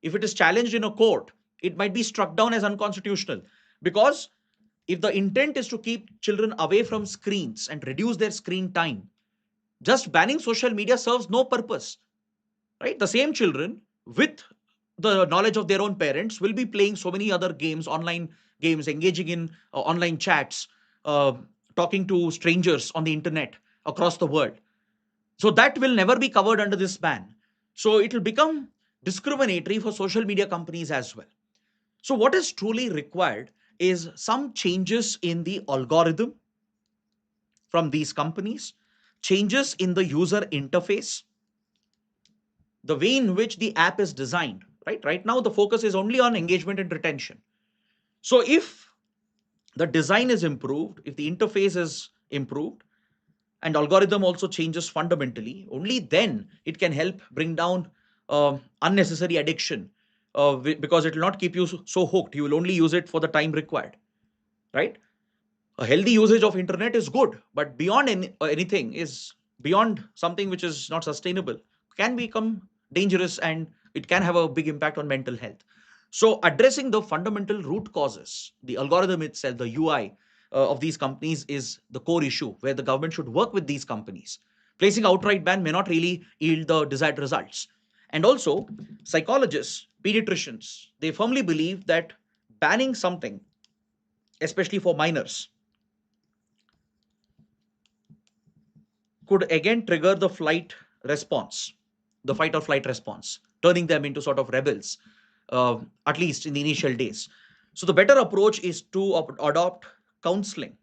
If it is challenged in a court, it might be struck down as unconstitutional, because if the intent is to keep children away from screens and reduce their screen time, just banning social media serves no purpose, right? The same children, with the knowledge of their own parents, will be playing so many other games, online games, engaging in online chats, uh, talking to strangers on the internet across the world. So that will never be covered under this ban. So it will become discriminatory for social media companies as well. So what is truly required is some changes in the algorithm from these companies, changes in the user interface, the way in which the app is designed. Right now the focus is only on engagement and retention. So if the design is improved, if the interface is improved, and algorithm also changes fundamentally, only then it can help bring down unnecessary addiction, because it will not keep you so hooked. You will only use it for the time required, right? A healthy usage of internet is good, but beyond anything is beyond something which is not sustainable, can become dangerous, and it can have a big impact on mental health. So addressing the fundamental root causes, the algorithm itself, the UI of these companies, is the core issue where the government should work with these companies. Placing outright ban may not really yield the desired results. And also, psychologists, pediatricians, they firmly believe that banning something, especially for minors, could again trigger the flight response, the fight or flight response, turning them into sort of rebels, at least in the initial days. So the better approach is to adopt counseling,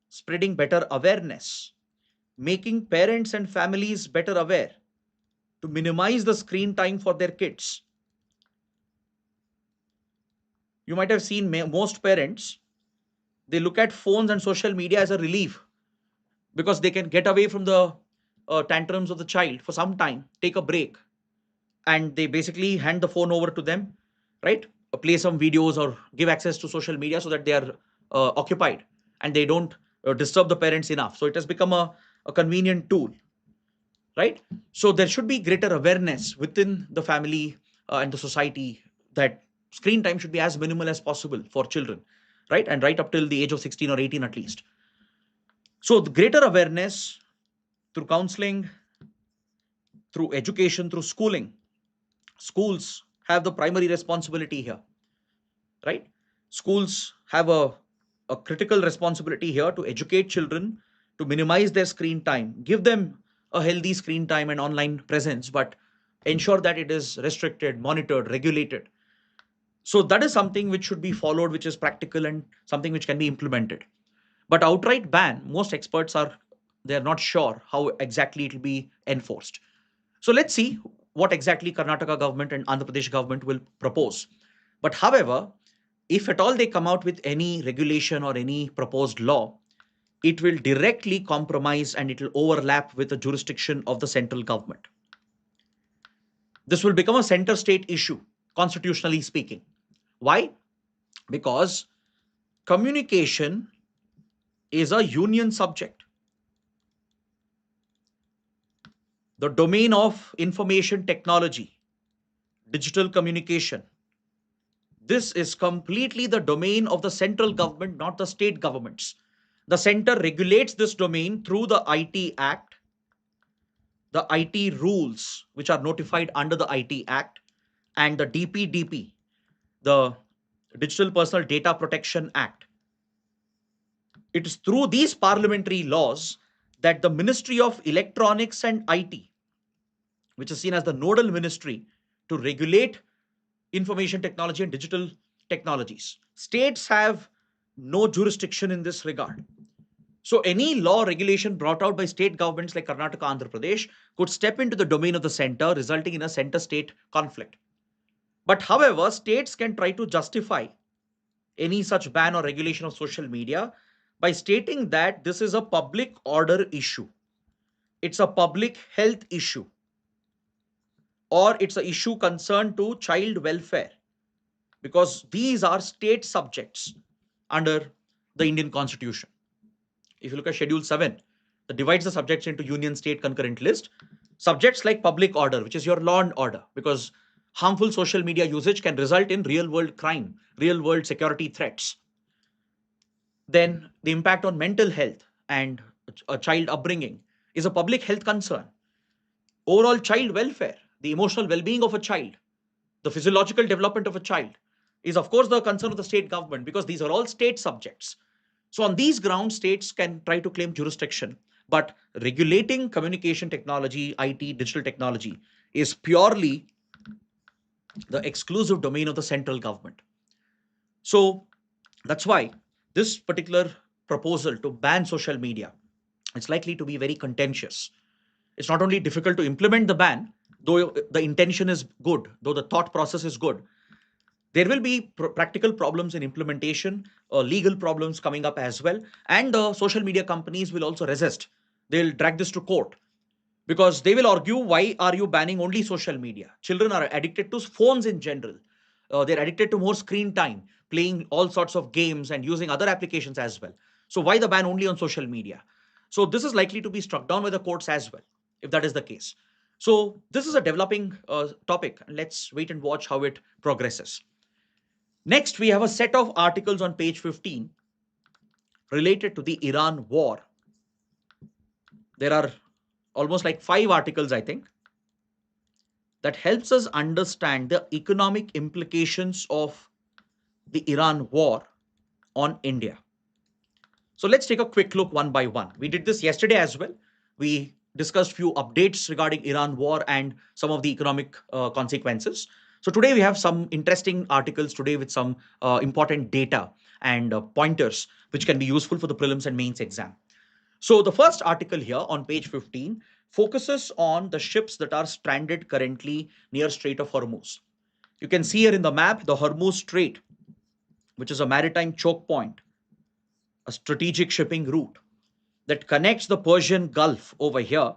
spreading better awareness, making parents and families better aware to minimize the screen time for their kids. You might have seen most parents, they look at phones and social media as a relief, because they can get away from the tantrums of the child for some time, take a break, and they basically hand the phone over to them, right? Play some videos or give access to social media so that they are occupied and they don't disturb the parents enough. So it has become a convenient tool, right? So there should be greater awareness within the family and the society that screen time should be as minimal as possible for children, right? And right up till the age of 16 or 18 at least. So the greater awareness through counseling, through education, through schooling. Schools have the primary responsibility here, right? Schools have a critical responsibility here to educate children, to minimize their screen time, give them a healthy screen time and online presence, but ensure that it is restricted, monitored, regulated. So that is something which should be followed, which is practical and something which can be implemented. But outright ban, most experts are, they are not sure how exactly it will be enforced. So let's see what exactly Karnataka government and Andhra Pradesh government will propose. But however, if at all they come out with any regulation or any proposed law, it will directly compromise and it will overlap with the jurisdiction of the central government. This will become a center state issue, constitutionally speaking. Why? Because communication is a union subject. The domain of information technology, digital communication, this is completely the domain of the central government, not the state governments. The center regulates this domain through the IT Act, the IT rules, which are notified under the IT Act, and the DPDP, the Digital Personal Data Protection Act. It is through these parliamentary laws that the Ministry of Electronics and IT, which is seen as the nodal ministry to regulate information technology and digital technologies. States have no jurisdiction in this regard. So, any law regulation brought out by state governments like Karnataka, Andhra Pradesh could step into the domain of the center, resulting in a center state conflict. But, however, states can try to justify any such ban or regulation of social media by stating that this is a public order issue, it's a public health issue, or it's an issue concerned to child welfare, because these are state subjects under the Indian Constitution. If you look at Schedule 7, that divides the subjects into union state concurrent list. Subjects like public order, which is your law and order, because harmful social media usage can result in real world crime, real world security threats. Then the impact on mental health and a child upbringing is a public health concern. Overall child welfare, the emotional well-being of a child, the physiological development of a child is of course the concern of the state government, because these are all state subjects. So on these grounds, states can try to claim jurisdiction, but regulating communication technology, IT, digital technology is purely the exclusive domain of the central government. So that's why this particular proposal to ban social media is likely to be very contentious. It's not only difficult to implement the ban, though the intention is good, though the thought process is good, there will be practical problems in implementation, legal problems coming up as well, and the social media companies will also resist. They'll drag this to court because they will argue, why are you banning only social media? Children are addicted to phones in general. They're addicted to more screen time, playing all sorts of games and using other applications as well. So why the ban only on social media? So this is likely to be struck down by the courts as well, if that is the case. So this is a developing topic. Let's wait and watch how it progresses. Next, we have a set of articles on page 15 related to the Iran war. There are almost like 5 articles, I think, that helps us understand the economic implications of the Iran war on India. So let's take a quick look one by one. We did this yesterday as well. We discussed few updates regarding Iran war and some of the economic consequences. So today we have some interesting articles today with some important data and pointers which can be useful for the prelims and mains exam. So the first article here on page 15 focuses on the ships that are stranded currently near Strait of Hormuz. You can see here in the map the Hormuz Strait, which is a maritime choke point, a strategic shipping route that connects the Persian Gulf over here.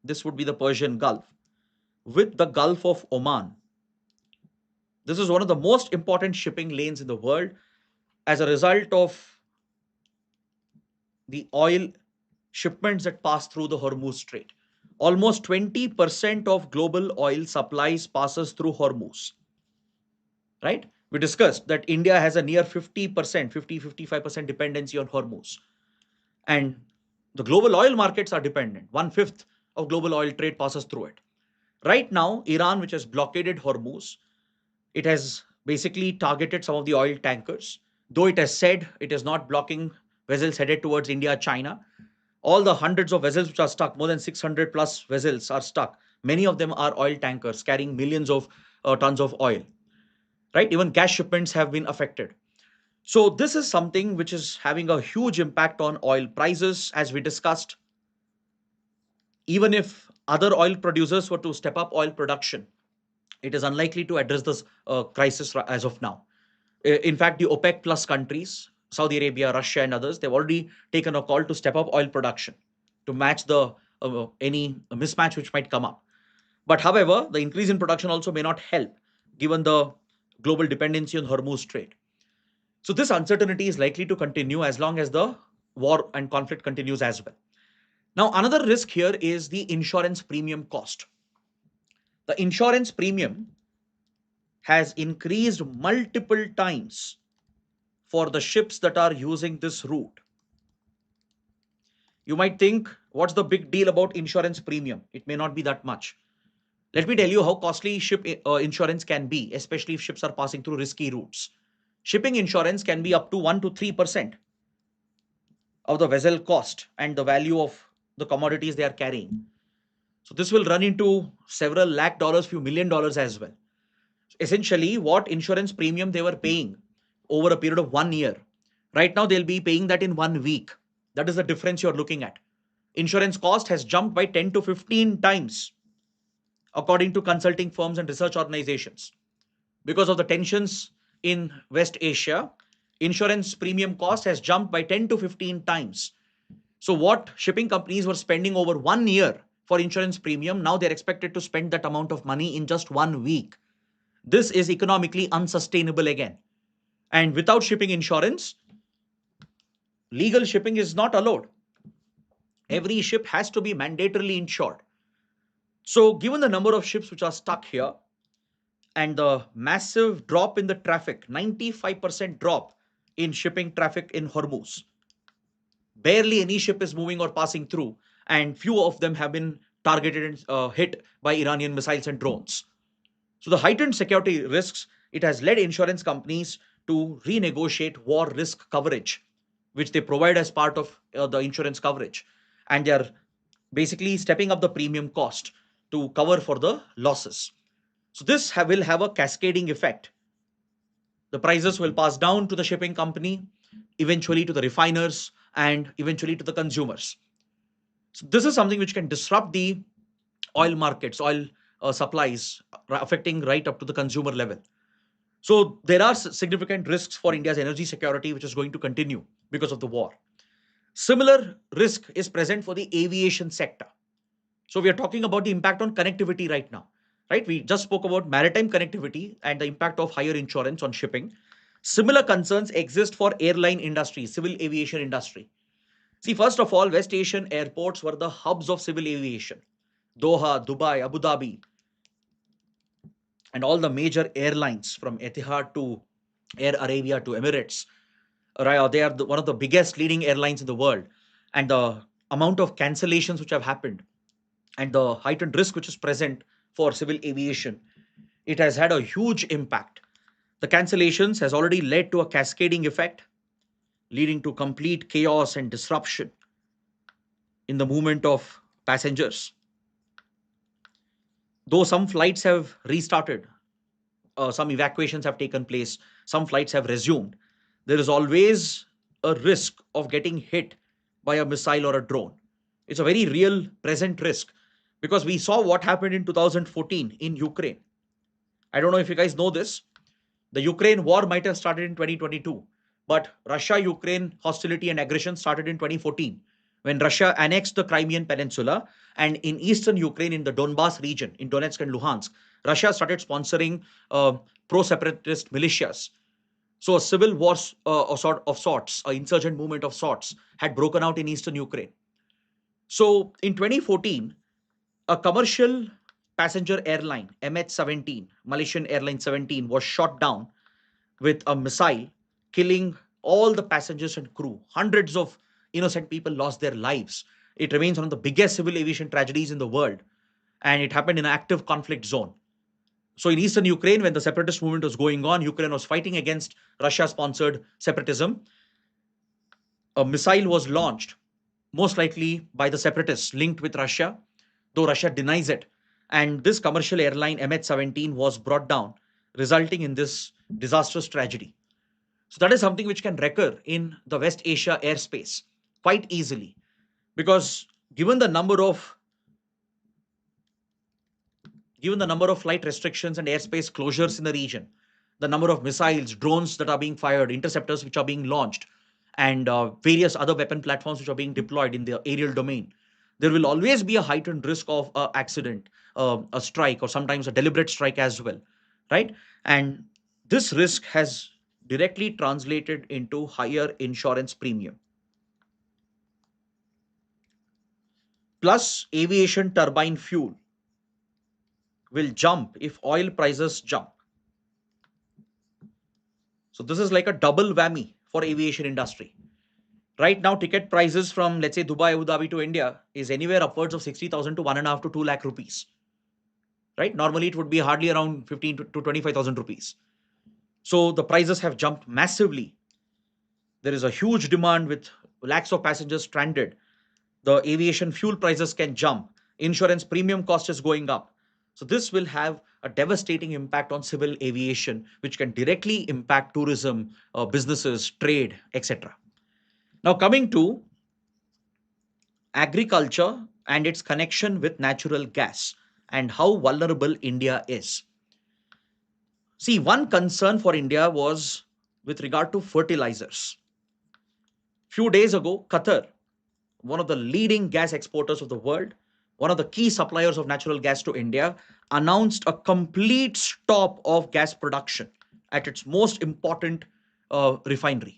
This would be the Persian Gulf with the Gulf of Oman. This is one of the most important shipping lanes in the world as a result of the oil shipments that pass through the Hormuz Strait. Almost 20% of global oil supplies passes through Hormuz, right? We discussed that India has a near 50%, 55% dependency on Hormuz. And the global oil markets are dependent. 1/5 of global oil trade passes through it. Right now, Iran, which has blockaded Hormuz, it has basically targeted some of the oil tankers. Though it has said it is not blocking vessels headed towards India, China, all the hundreds of vessels which are stuck, more than 600 plus vessels are stuck. Many of them are oil tankers carrying millions of tons of oil, right? Even gas shipments have been affected. So this is something which is having a huge impact on oil prices, as we discussed. Even if other oil producers were to step up oil production, it is unlikely to address this crisis as of now. In fact, the OPEC plus countries, Saudi Arabia, Russia, and others, they've already taken a call to step up oil production to match the any mismatch which might come up. But however, the increase in production also may not help given the global dependency on Hormuz Strait. So this uncertainty is likely to continue as long as the war and conflict continues as well. Now, another risk here is the insurance premium cost. The insurance premium has increased multiple times for the ships that are using this route. You might think, what's the big deal about insurance premium? It may not be that much. Let me tell you how costly ship insurance can be, especially if ships are passing through risky routes. Shipping insurance can be up to 1 to 3% of the vessel cost and the value of the commodities they are carrying. So this will run into several lakh dollars, few million dollars as well. Essentially, what insurance premium they were paying over a period of 1 year, right now they'll be paying that in 1 week. That is the difference you're looking at. Insurance cost has jumped by 10 to 15 times, according to consulting firms and research organizations. Because of the tensions in West Asia, insurance premium cost has jumped by 10 to 15 times. So, what shipping companies were spending over 1 year for insurance premium, now they're expected to spend that amount of money in just 1 week. This is economically unsustainable again. And without shipping insurance, legal shipping is not allowed. Every ship has to be mandatorily insured. So, given the number of ships which are stuck here and the massive drop in the traffic, 95% drop in shipping traffic in Hormuz, barely any ship is moving or passing through, and few of them have been targeted and hit by Iranian missiles and drones. So, the heightened security risks, it has led insurance companies to renegotiate war risk coverage, which they provide as part of the insurance coverage. And they are basically stepping up the premium cost to cover for the losses. So, this will have a cascading effect. The prices will pass down to the shipping company, eventually to the refiners, and eventually to the consumers. So, this is something which can disrupt the oil markets, oil supplies, affecting right up to the consumer level. So there are significant risks for India's energy security, which is going to continue because of the war. Similar risk is present for the aviation sector. So we are talking about the impact on connectivity right now, right? We just spoke about maritime connectivity and the impact of higher insurance on shipping. Similar concerns exist for airline industry, civil aviation industry. See, first of all, West Asian airports were the hubs of civil aviation. Doha, Dubai, Abu Dhabi, and all the major airlines from Etihad to Air Arabia to Emirates, right? They are one of the biggest leading airlines in the world. And the amount of cancellations which have happened and the heightened risk which is present for civil aviation, it has had a huge impact. The cancellations has already led to a cascading effect, leading to complete chaos and disruption in the movement of passengers. Though some flights have restarted, some evacuations have taken place, some flights have resumed, there is always a risk of getting hit by a missile or a drone. It's a very real present risk because we saw what happened in 2014 in Ukraine. I don't know if you guys know this. The Ukraine war might have started in 2022, but Russia Ukraine hostility and aggression started in 2014 when Russia annexed the Crimean Peninsula, and in eastern Ukraine, in the Donbas region, in Donetsk and Luhansk, Russia started sponsoring pro separatist militias. So a civil war of sorts, an insurgent movement of sorts, had broken out in eastern Ukraine. So in 2014, a commercial passenger airline, MH17, Malaysian Airlines 17, was shot down with a missile, killing all the passengers and crew. Hundreds of innocent people lost their lives. It remains one of the biggest civil aviation tragedies in the world, and it happened in an active conflict zone. So, in eastern Ukraine, when the separatist movement was going on, Ukraine was fighting against Russia sponsored separatism. A missile was launched, most likely by the separatists linked with Russia, though Russia denies it. And this commercial airline MH17 was brought down, resulting in this disastrous tragedy. So that is something which can recur in the West Asia airspace quite easily, because given the number of flight restrictions and airspace closures in the region, the number of missiles, drones that are being fired, interceptors which are being launched, and various other weapon platforms which are being deployed in the aerial domain, there will always be a heightened risk of accident, a strike, or sometimes a deliberate strike as well, right? And this risk has directly translated into higher insurance premium. Plus, aviation turbine fuel will jump if oil prices jump. So this is like a double whammy for aviation industry. Right now, ticket prices from, let's say, Dubai, Abu Dhabi to India is anywhere upwards of 60,000 to 1.5 to 2 lakh rupees. Right? Normally, it would be hardly around 15 to 25,000 rupees. So the prices have jumped massively. There is a huge demand with lakhs of passengers stranded. The aviation fuel prices can jump. Insurance premium cost is going up. So this will have a devastating impact on civil aviation, which can directly impact tourism, businesses, trade, etc. Now coming to agriculture and its connection with natural gas and how vulnerable India is. See, one concern for India was with regard to fertilizers. Few days ago, Qatar, one of the leading gas exporters of the world, one of the key suppliers of natural gas to India, announced a complete stop of gas production at its most important refinery.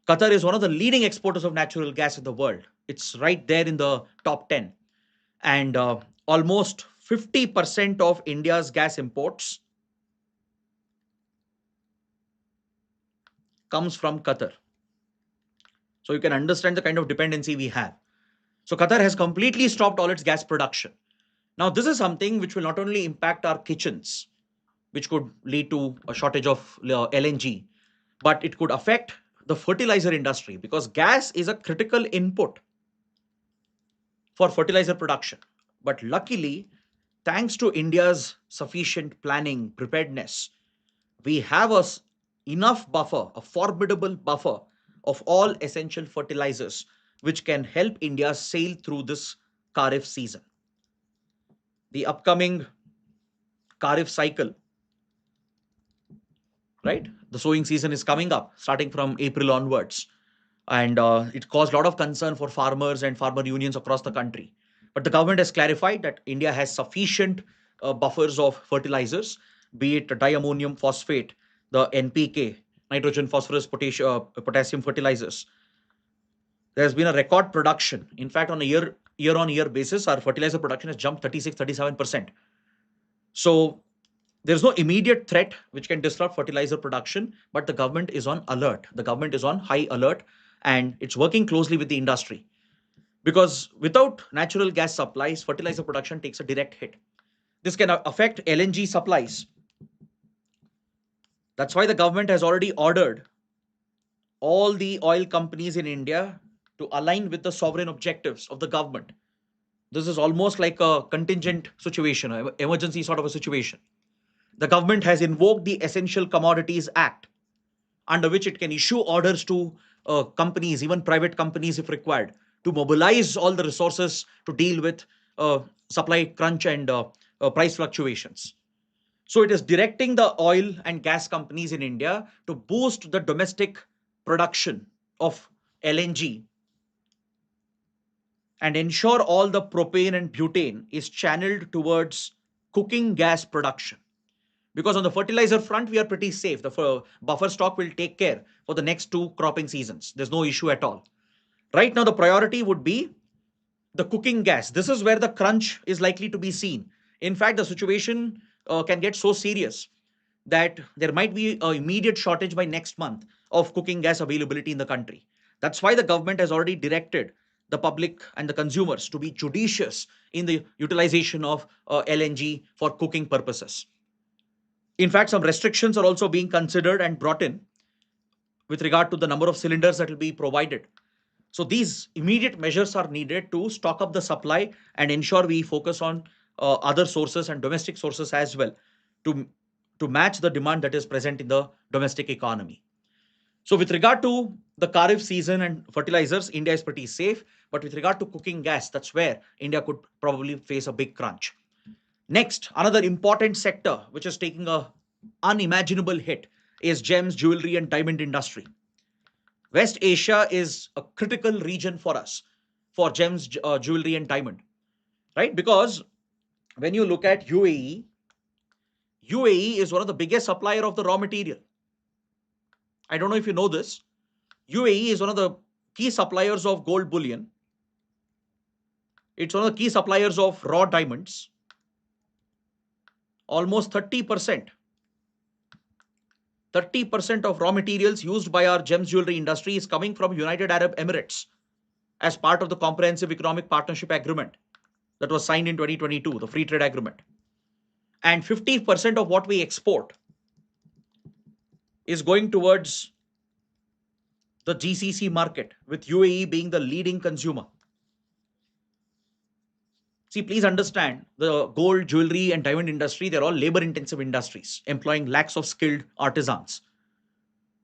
Qatar is one of the leading exporters of natural gas in the world. It's right there in the top 10. And almost 50% of India's gas imports comes from Qatar. So you can understand the kind of dependency we have. So Qatar has completely stopped all its gas production. Now, this is something which will not only impact our kitchens, which could lead to a shortage of LNG, but it could affect the fertilizer industry because gas is a critical input for fertilizer production. But luckily, thanks to India's sufficient planning, preparedness, we have enough buffer, a formidable buffer of all essential fertilizers, which can help India sail through this Kharif season. The upcoming Kharif cycle, right? The sowing season is coming up, starting from April onwards. And it caused a lot of concern for farmers and farmer unions across the country. But the government has clarified that India has sufficient buffers of fertilizers, be it diammonium phosphate, the NPK, nitrogen, phosphorus, potassium fertilizers. There has been a record production. In fact, on a year on year basis, our fertilizer production has jumped 36-37%. So there's no immediate threat which can disrupt fertilizer production, but the government is on alert. The government is on high alert and it's working closely with the industry because without natural gas supplies, fertilizer production takes a direct hit. This can affect LNG supplies. That's why the government has already ordered all the oil companies in India to align with the sovereign objectives of the government. This is almost like a contingent situation, an emergency sort of a situation. The government has invoked the Essential Commodities Act, under which it can issue orders to companies, even private companies if required, to mobilize all the resources to deal with supply crunch and price fluctuations. So it is directing the oil and gas companies in India to boost the domestic production of LNG and ensure all the propane and butane is channeled towards cooking gas production. Because on the fertilizer front, we are pretty safe. The buffer stock will take care for the next two cropping seasons. There's no issue at all. Right now, the priority would be the cooking gas. This is where the crunch is likely to be seen. In fact, the situation can get so serious that there might be an immediate shortage by next month of cooking gas availability in the country. That's why the government has already directed the public and the consumers to be judicious in the utilization of LNG for cooking purposes. In fact, some restrictions are also being considered and brought in with regard to the number of cylinders that will be provided. So these immediate measures are needed to stock up the supply and ensure we focus on other sources and domestic sources as well to, to match the demand that is present in the domestic economy. So with regard to the Kharif season and fertilizers, India is pretty safe. But with regard to cooking gas, that's where India could probably face a big crunch. Next, another important sector which is taking a unimaginable hit is gems, jewelry, and diamond industry. West Asia is a critical region for us for gems, jewelry, and diamond, right? Because when you look at UAE, UAE is one of the biggest supplier of the raw material. I don't know if you know this. UAE is one of the key suppliers of gold bullion. It's one of the key suppliers of raw diamonds. Almost 30%. 30% of raw materials used by our gems jewelry industry is coming from United Arab Emirates as part of the Comprehensive Economic Partnership Agreement that was signed in 2022, the Free Trade Agreement. And 50% of what we export is going towards the GCC market, with UAE being the leading consumer. See, please understand the gold, jewelry, and diamond industry, they're all labor intensive industries employing lakhs of skilled artisans.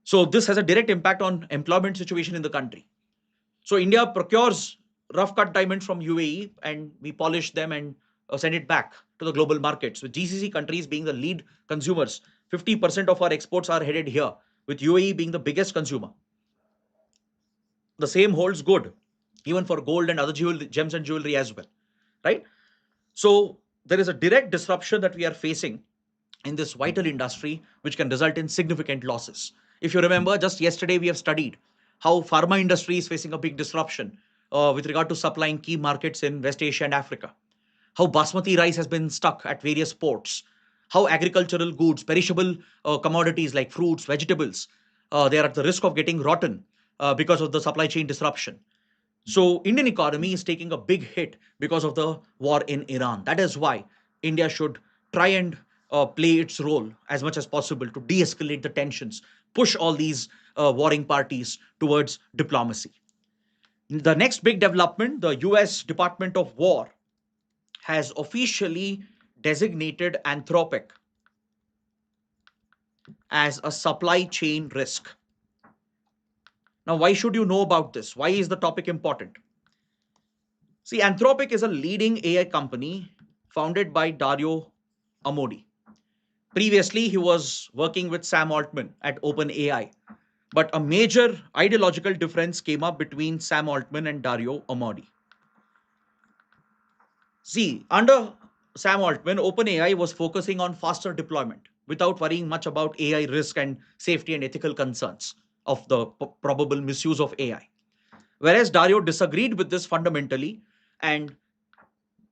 So, this has a direct impact on employment situation in the country. So, India procures rough cut diamonds from UAE and we polish them and send it back to the global markets, with GCC countries being the lead consumers. 50% of our exports are headed here, with UAE being the biggest consumer. The same holds good even for gold and other gems and jewelry as well, right? So there is a direct disruption that we are facing in this vital industry, which can result in significant losses. If you remember, just yesterday we have studied how pharma industry is facing a big disruption with regard to supplying key markets in West Asia and Africa. How basmati rice has been stuck at various ports. How agricultural goods, perishable commodities like fruits, vegetables, they are at the risk of getting rotten because of the supply chain disruption. So Indian economy is taking a big hit because of the war in Iran. That is why India should try and play its role as much as possible to de-escalate the tensions, push all these warring parties towards diplomacy. The next big development, the US Department of War has officially designated Anthropic as a supply chain risk. Now, why should you know about this? Why is the topic important? See, Anthropic is a leading AI company founded by Dario Amodi. Previously, he was working with Sam Altman at OpenAI. But a major ideological difference came up between Sam Altman and Dario Amodi. See, under Sam Altman, OpenAI was focusing on faster deployment without worrying much about AI risk and safety and ethical concerns of the probable misuse of AI. Whereas Dario disagreed with this fundamentally, and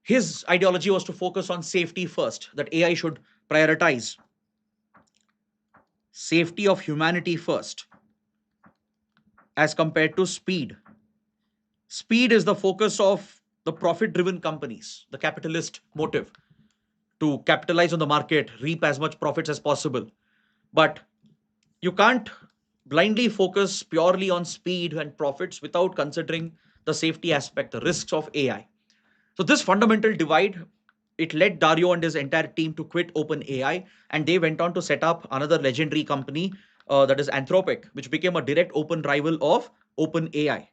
his ideology was to focus on safety first, that AI should prioritize safety of humanity first as compared to speed. Speed is the focus of the profit driven companies, the capitalist motive to capitalize on the market, reap as much profits as possible. But you can't blindly focus purely on speed and profits without considering the safety aspect, the risks of AI. So this fundamental divide, it led Dario and his entire team to quit OpenAI, and they went on to set up another legendary company, that is Anthropic, which became a direct open rival of OpenAI.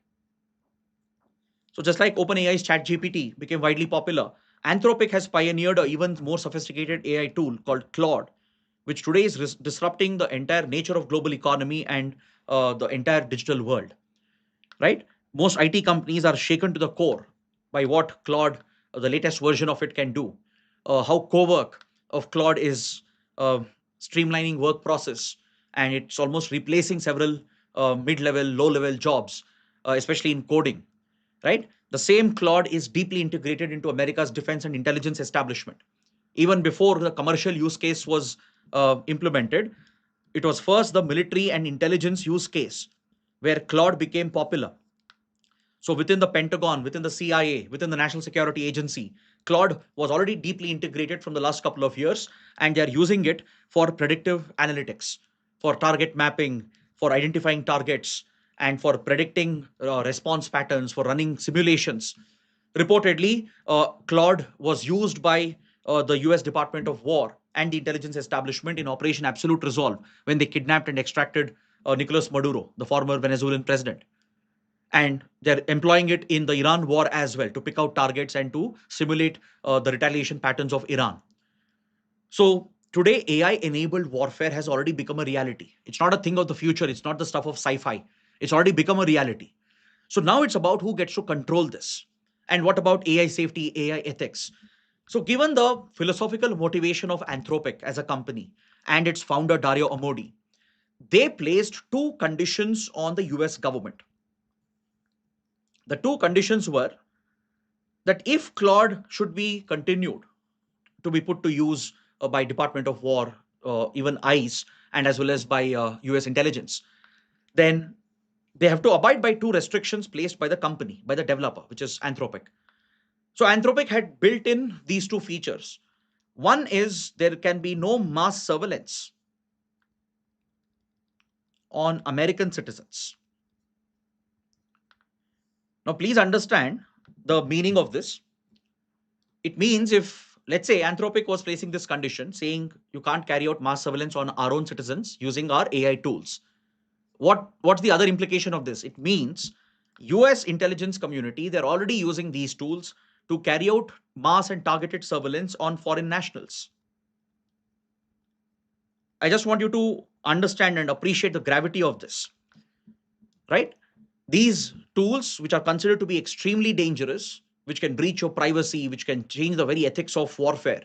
So just like OpenAI's ChatGPT became widely popular, Anthropic has pioneered an even more sophisticated AI tool called Claude, which today is disrupting the entire nature of global economy and the entire digital world. Right? Most IT companies are shaken to the core by what Claude, the latest version of it, can do. How co-work of Claude is streamlining work process, and it's almost replacing several mid-level, low-level jobs, especially in coding. Right? The same Claude is deeply integrated into America's defense and intelligence establishment. Even before the commercial use case was implemented, it was first the military and intelligence use case where Claude became popular. So within the Pentagon, within the CIA, within the National Security Agency, Claude was already deeply integrated from the last couple of years, and they're using it for predictive analytics, for target mapping, for identifying targets, and for predicting response patterns, for running simulations. Reportedly, Claude was used by the US Department of War and the intelligence establishment in Operation Absolute Resolve when they kidnapped and extracted Nicolas Maduro, the former Venezuelan president. And they're employing it in the Iran war as well to pick out targets and to simulate the retaliation patterns of Iran. So today, AI enabled warfare has already become a reality. It's not a thing of the future, it's not the stuff of sci fi. It's already become a reality. So now it's about who gets to control this. And what about AI safety, AI ethics? So, given the philosophical motivation of Anthropic as a company and its founder, Dario Amodi, they placed two conditions on the US government. The two conditions were that if Claude should be continued to be put to use by Department of War even ICE and as well as by US intelligence, then they have to abide by two restrictions placed by the company, by the developer, which is Anthropic. So Anthropic had built in these two features. One is there can be no mass surveillance on American citizens. Now, please understand the meaning of this. It means if, let's say, Anthropic was placing this condition saying you can't carry out mass surveillance on our own citizens using our AI tools. What's the other implication of this? It means US intelligence community, they're already using these tools to carry out mass and targeted surveillance on foreign nationals. I just want you to understand and appreciate the gravity of this, right? These tools, which are considered to be extremely dangerous, which can breach your privacy, which can change the very ethics of warfare,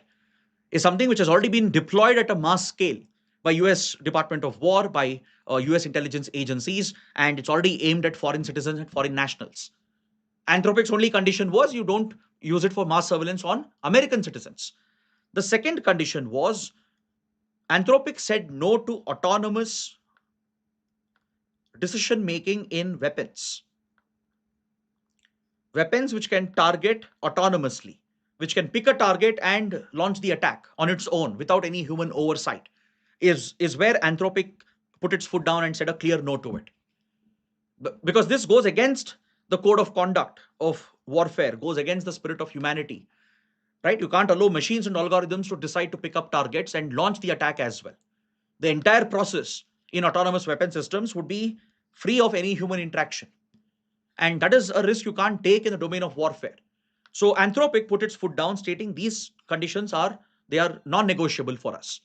is something which has already been deployed at a mass scale by US Department of War, by US intelligence agencies, and it's already aimed at foreign citizens and foreign nationals. Anthropic's only condition was you don't use it for mass surveillance on American citizens. The second condition was Anthropic said no to autonomous decision making in weapons. Weapons which can target autonomously, which can pick a target and launch the attack on its own without any human oversight, is where Anthropic put its foot down and said a clear no to it. Because this goes against the code of conduct of warfare, goes against the spirit of humanity, right? You can't allow machines and algorithms to decide to pick up targets and launch the attack as well. The entire process in autonomous weapon systems would be free of any human interaction. And that is a risk you can't take in the domain of warfare. So Anthropic put its foot down, stating these conditions are non-negotiable for us.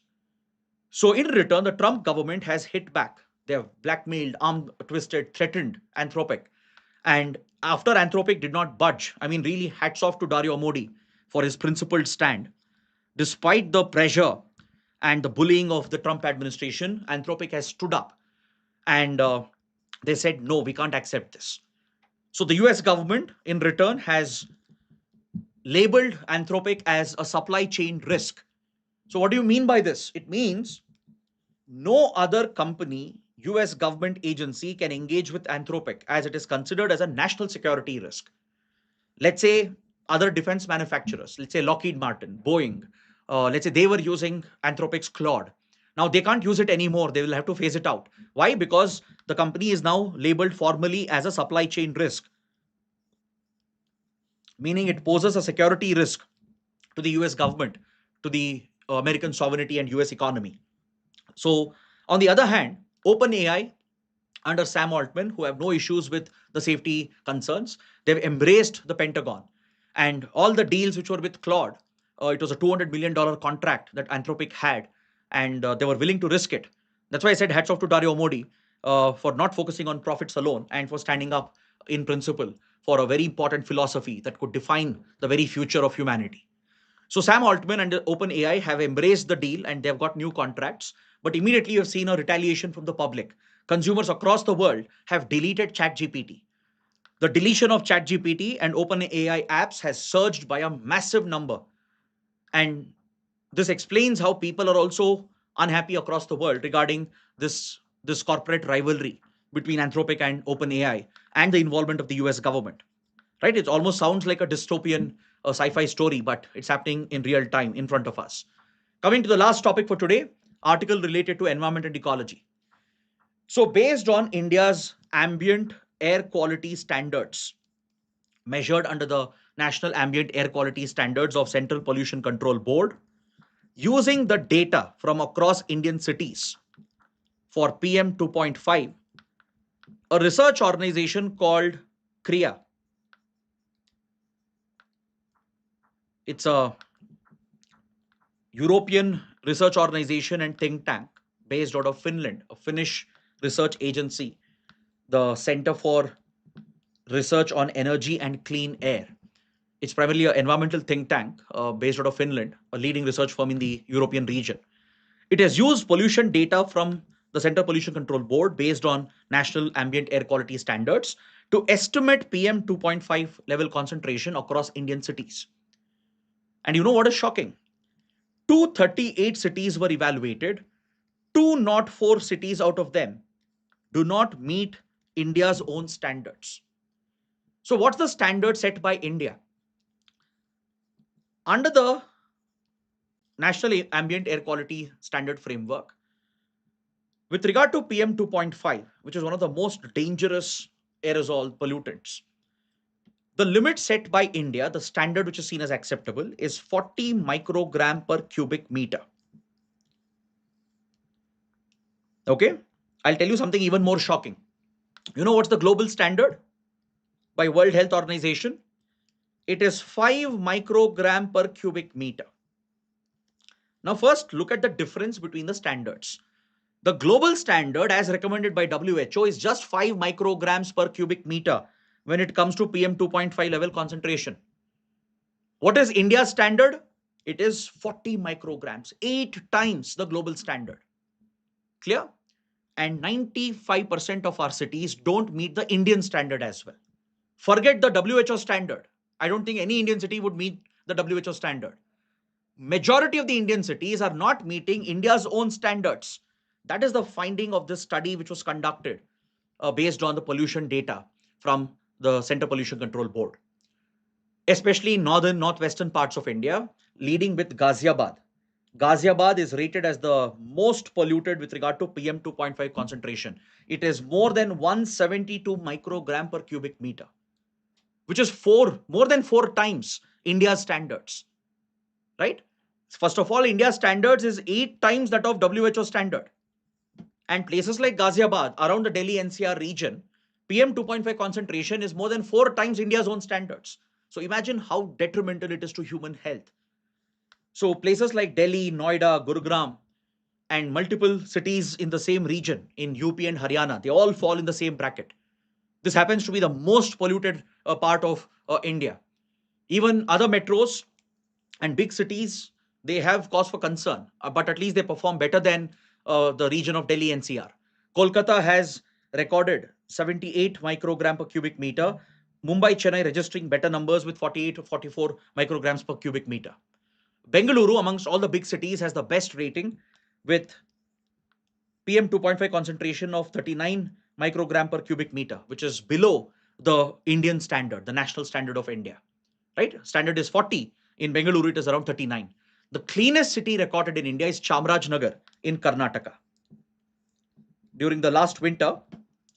So in return, the Trump government has hit back. They have blackmailed, arm twisted, threatened Anthropic. And after Anthropic did not budge, I mean, really hats off to Dario Modi for his principled stand. Despite the pressure and the bullying of the Trump administration, Anthropic has stood up and they said, no, we can't accept this. So the US government, in return, has labeled Anthropic as a supply chain risk. So what do you mean by this? It means no other company, US government agency can engage with Anthropic as it is considered as a national security risk. Let's say other defense manufacturers, let's say Lockheed Martin, Boeing, let's say they were using Anthropic's Claude. Now they can't use it anymore. They will have to phase it out. Why? Because the company is now labeled formally as a supply chain risk, meaning it poses a security risk to the US government, to the American sovereignty and US economy. So, on the other hand, OpenAI under Sam Altman, who have no issues with the safety concerns, they've embraced the Pentagon. And all the deals which were with Claude, it was a $200 million contract that Anthropic had, and they were willing to risk it. That's why I said hats off to Dario Modi for not focusing on profits alone and for standing up in principle for a very important philosophy that could define the very future of humanity. So Sam Altman and OpenAI have embraced the deal and they've got new contracts. But immediately you've seen a retaliation from the public. Consumers across the world have deleted ChatGPT. The deletion of ChatGPT and OpenAI apps has surged by a massive number. And this explains how people are also unhappy across the world regarding this corporate rivalry between Anthropic and OpenAI and the involvement of the US government. Right? It almost sounds like a dystopian sci-fi story, but it's happening in real time in front of us. Coming to the last topic for today, article related to environment and ecology. So based on India's ambient air quality standards, measured under the National Ambient Air Quality Standards of Central Pollution Control Board, using the data from across Indian cities for PM 2.5, a research organization called CREA, it's a European research organization and think tank based out of Finland, a Finnish research agency, the Center for Research on Energy and Clean Air. It's primarily an environmental think tank based out of Finland, a leading research firm in the European region. It has used pollution data from the Central Pollution Control Board based on National Ambient Air Quality Standards to estimate PM 2.5 level concentration across Indian cities. And you know what is shocking? 238 cities were evaluated. 204 cities out of them do not meet India's own standards. So, what's the standard set by India? Under the National Ambient Air Quality Standard Framework, with regard to PM 2.5, which is one of the most dangerous aerosol pollutants, the limit set by India, the standard which is seen as acceptable, is 40 microgram per cubic meter. Okay? I'll tell you something even more shocking. You know what's the global standard by World Health Organization? It is 5 microgram per cubic meter. Now, first, look at the difference between the standards. The global standard, as recommended by WHO, is just 5 micrograms per cubic meter when it comes to PM 2.5 level concentration. What is India's standard? It is 40 micrograms, 8 times the global standard. Clear? And 95% of our cities don't meet the Indian standard as well. Forget the WHO standard. I don't think any Indian city would meet the WHO standard. Majority of the Indian cities are not meeting India's own standards. That is the finding of this study which was conducted based on the pollution data from the Center Pollution Control Board, especially in northern, northwestern parts of India, leading with Ghaziabad. Ghaziabad is rated as the most polluted with regard to PM 2.5 concentration. It is more than 172 microgram per cubic meter, which is more than 4 times India's standards, right? First of all, India's standards is 8 times that of WHO standard. And places like Ghaziabad, around the Delhi NCR region, PM 2.5 concentration is more than 4 times India's own standards. So imagine how detrimental it is to human health. So places like Delhi, Noida, Gurugram, and multiple cities in the same region in UP and Haryana, they all fall in the same bracket. This happens to be the most polluted part of India. Even other metros and big cities, they have cause for concern, but at least they perform better than the region of Delhi NCR. Kolkata has recorded 78 microgram per cubic meter. Mumbai, Chennai registering better numbers with 48 to 44 micrograms per cubic meter. Bengaluru, amongst all the big cities, has the best rating with PM 2.5 concentration of 39 microgram per cubic meter, which is below the Indian standard, the national standard of India. Right? Standard is 40. In Bengaluru, it is around 39. The cleanest city recorded in India is Chamarajanagar in Karnataka. During the last winter,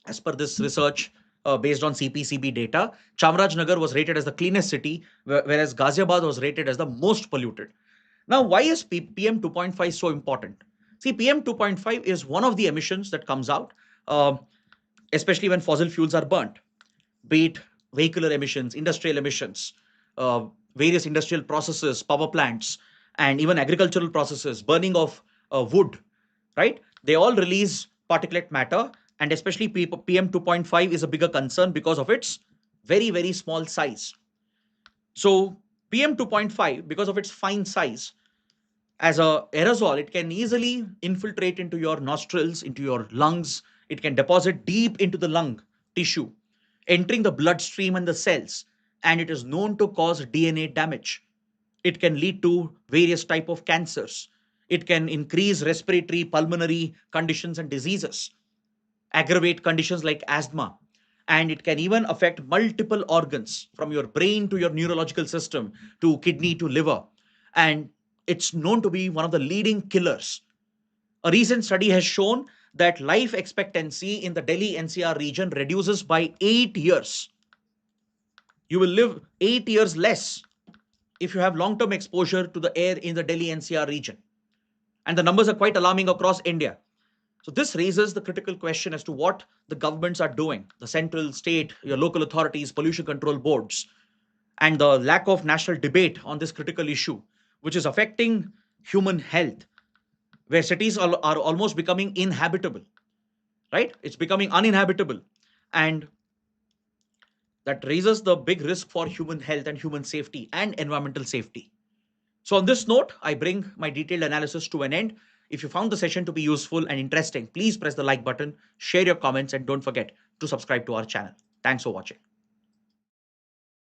as per this research based on CPCB data, Chamarajanagar was rated as the cleanest city, whereas Ghaziabad was rated as the most polluted. Now, why is PM 2.5 so important? See, PM 2.5 is one of the emissions that comes out, especially when fossil fuels are burnt, be it vehicular emissions, industrial emissions, various industrial processes, power plants, and even agricultural processes, burning of wood, right? They all release particulate matter, and especially PM 2.5 is a bigger concern because of its very, very small size. So PM 2.5, because of its fine size, as a aerosol, it can easily infiltrate into your nostrils, into your lungs. It can deposit deep into the lung tissue, entering the bloodstream and the cells, and it is known to cause DNA damage. It can lead to various type of cancers. It can increase respiratory, pulmonary conditions and diseases, aggravate conditions like asthma, and it can even affect multiple organs from your brain to your neurological system to kidney to liver. And it's known to be one of the leading killers. A recent study has shown that life expectancy in the Delhi NCR region reduces by 8 years. You will live 8 years less if you have long-term exposure to the air in the Delhi NCR region. And the numbers are quite alarming across India. So this raises the critical question as to what the governments are doing, the central, state, your local authorities, pollution control boards, and the lack of national debate on this critical issue, which is affecting human health, where cities are almost becoming inhabitable, right? It's becoming uninhabitable. And that raises the big risk for human health and human safety and environmental safety. So on this note, I bring my detailed analysis to an end. If you found the session to be useful and interesting, please press the like button, share your comments, and don't forget to subscribe to our channel. Thanks for watching.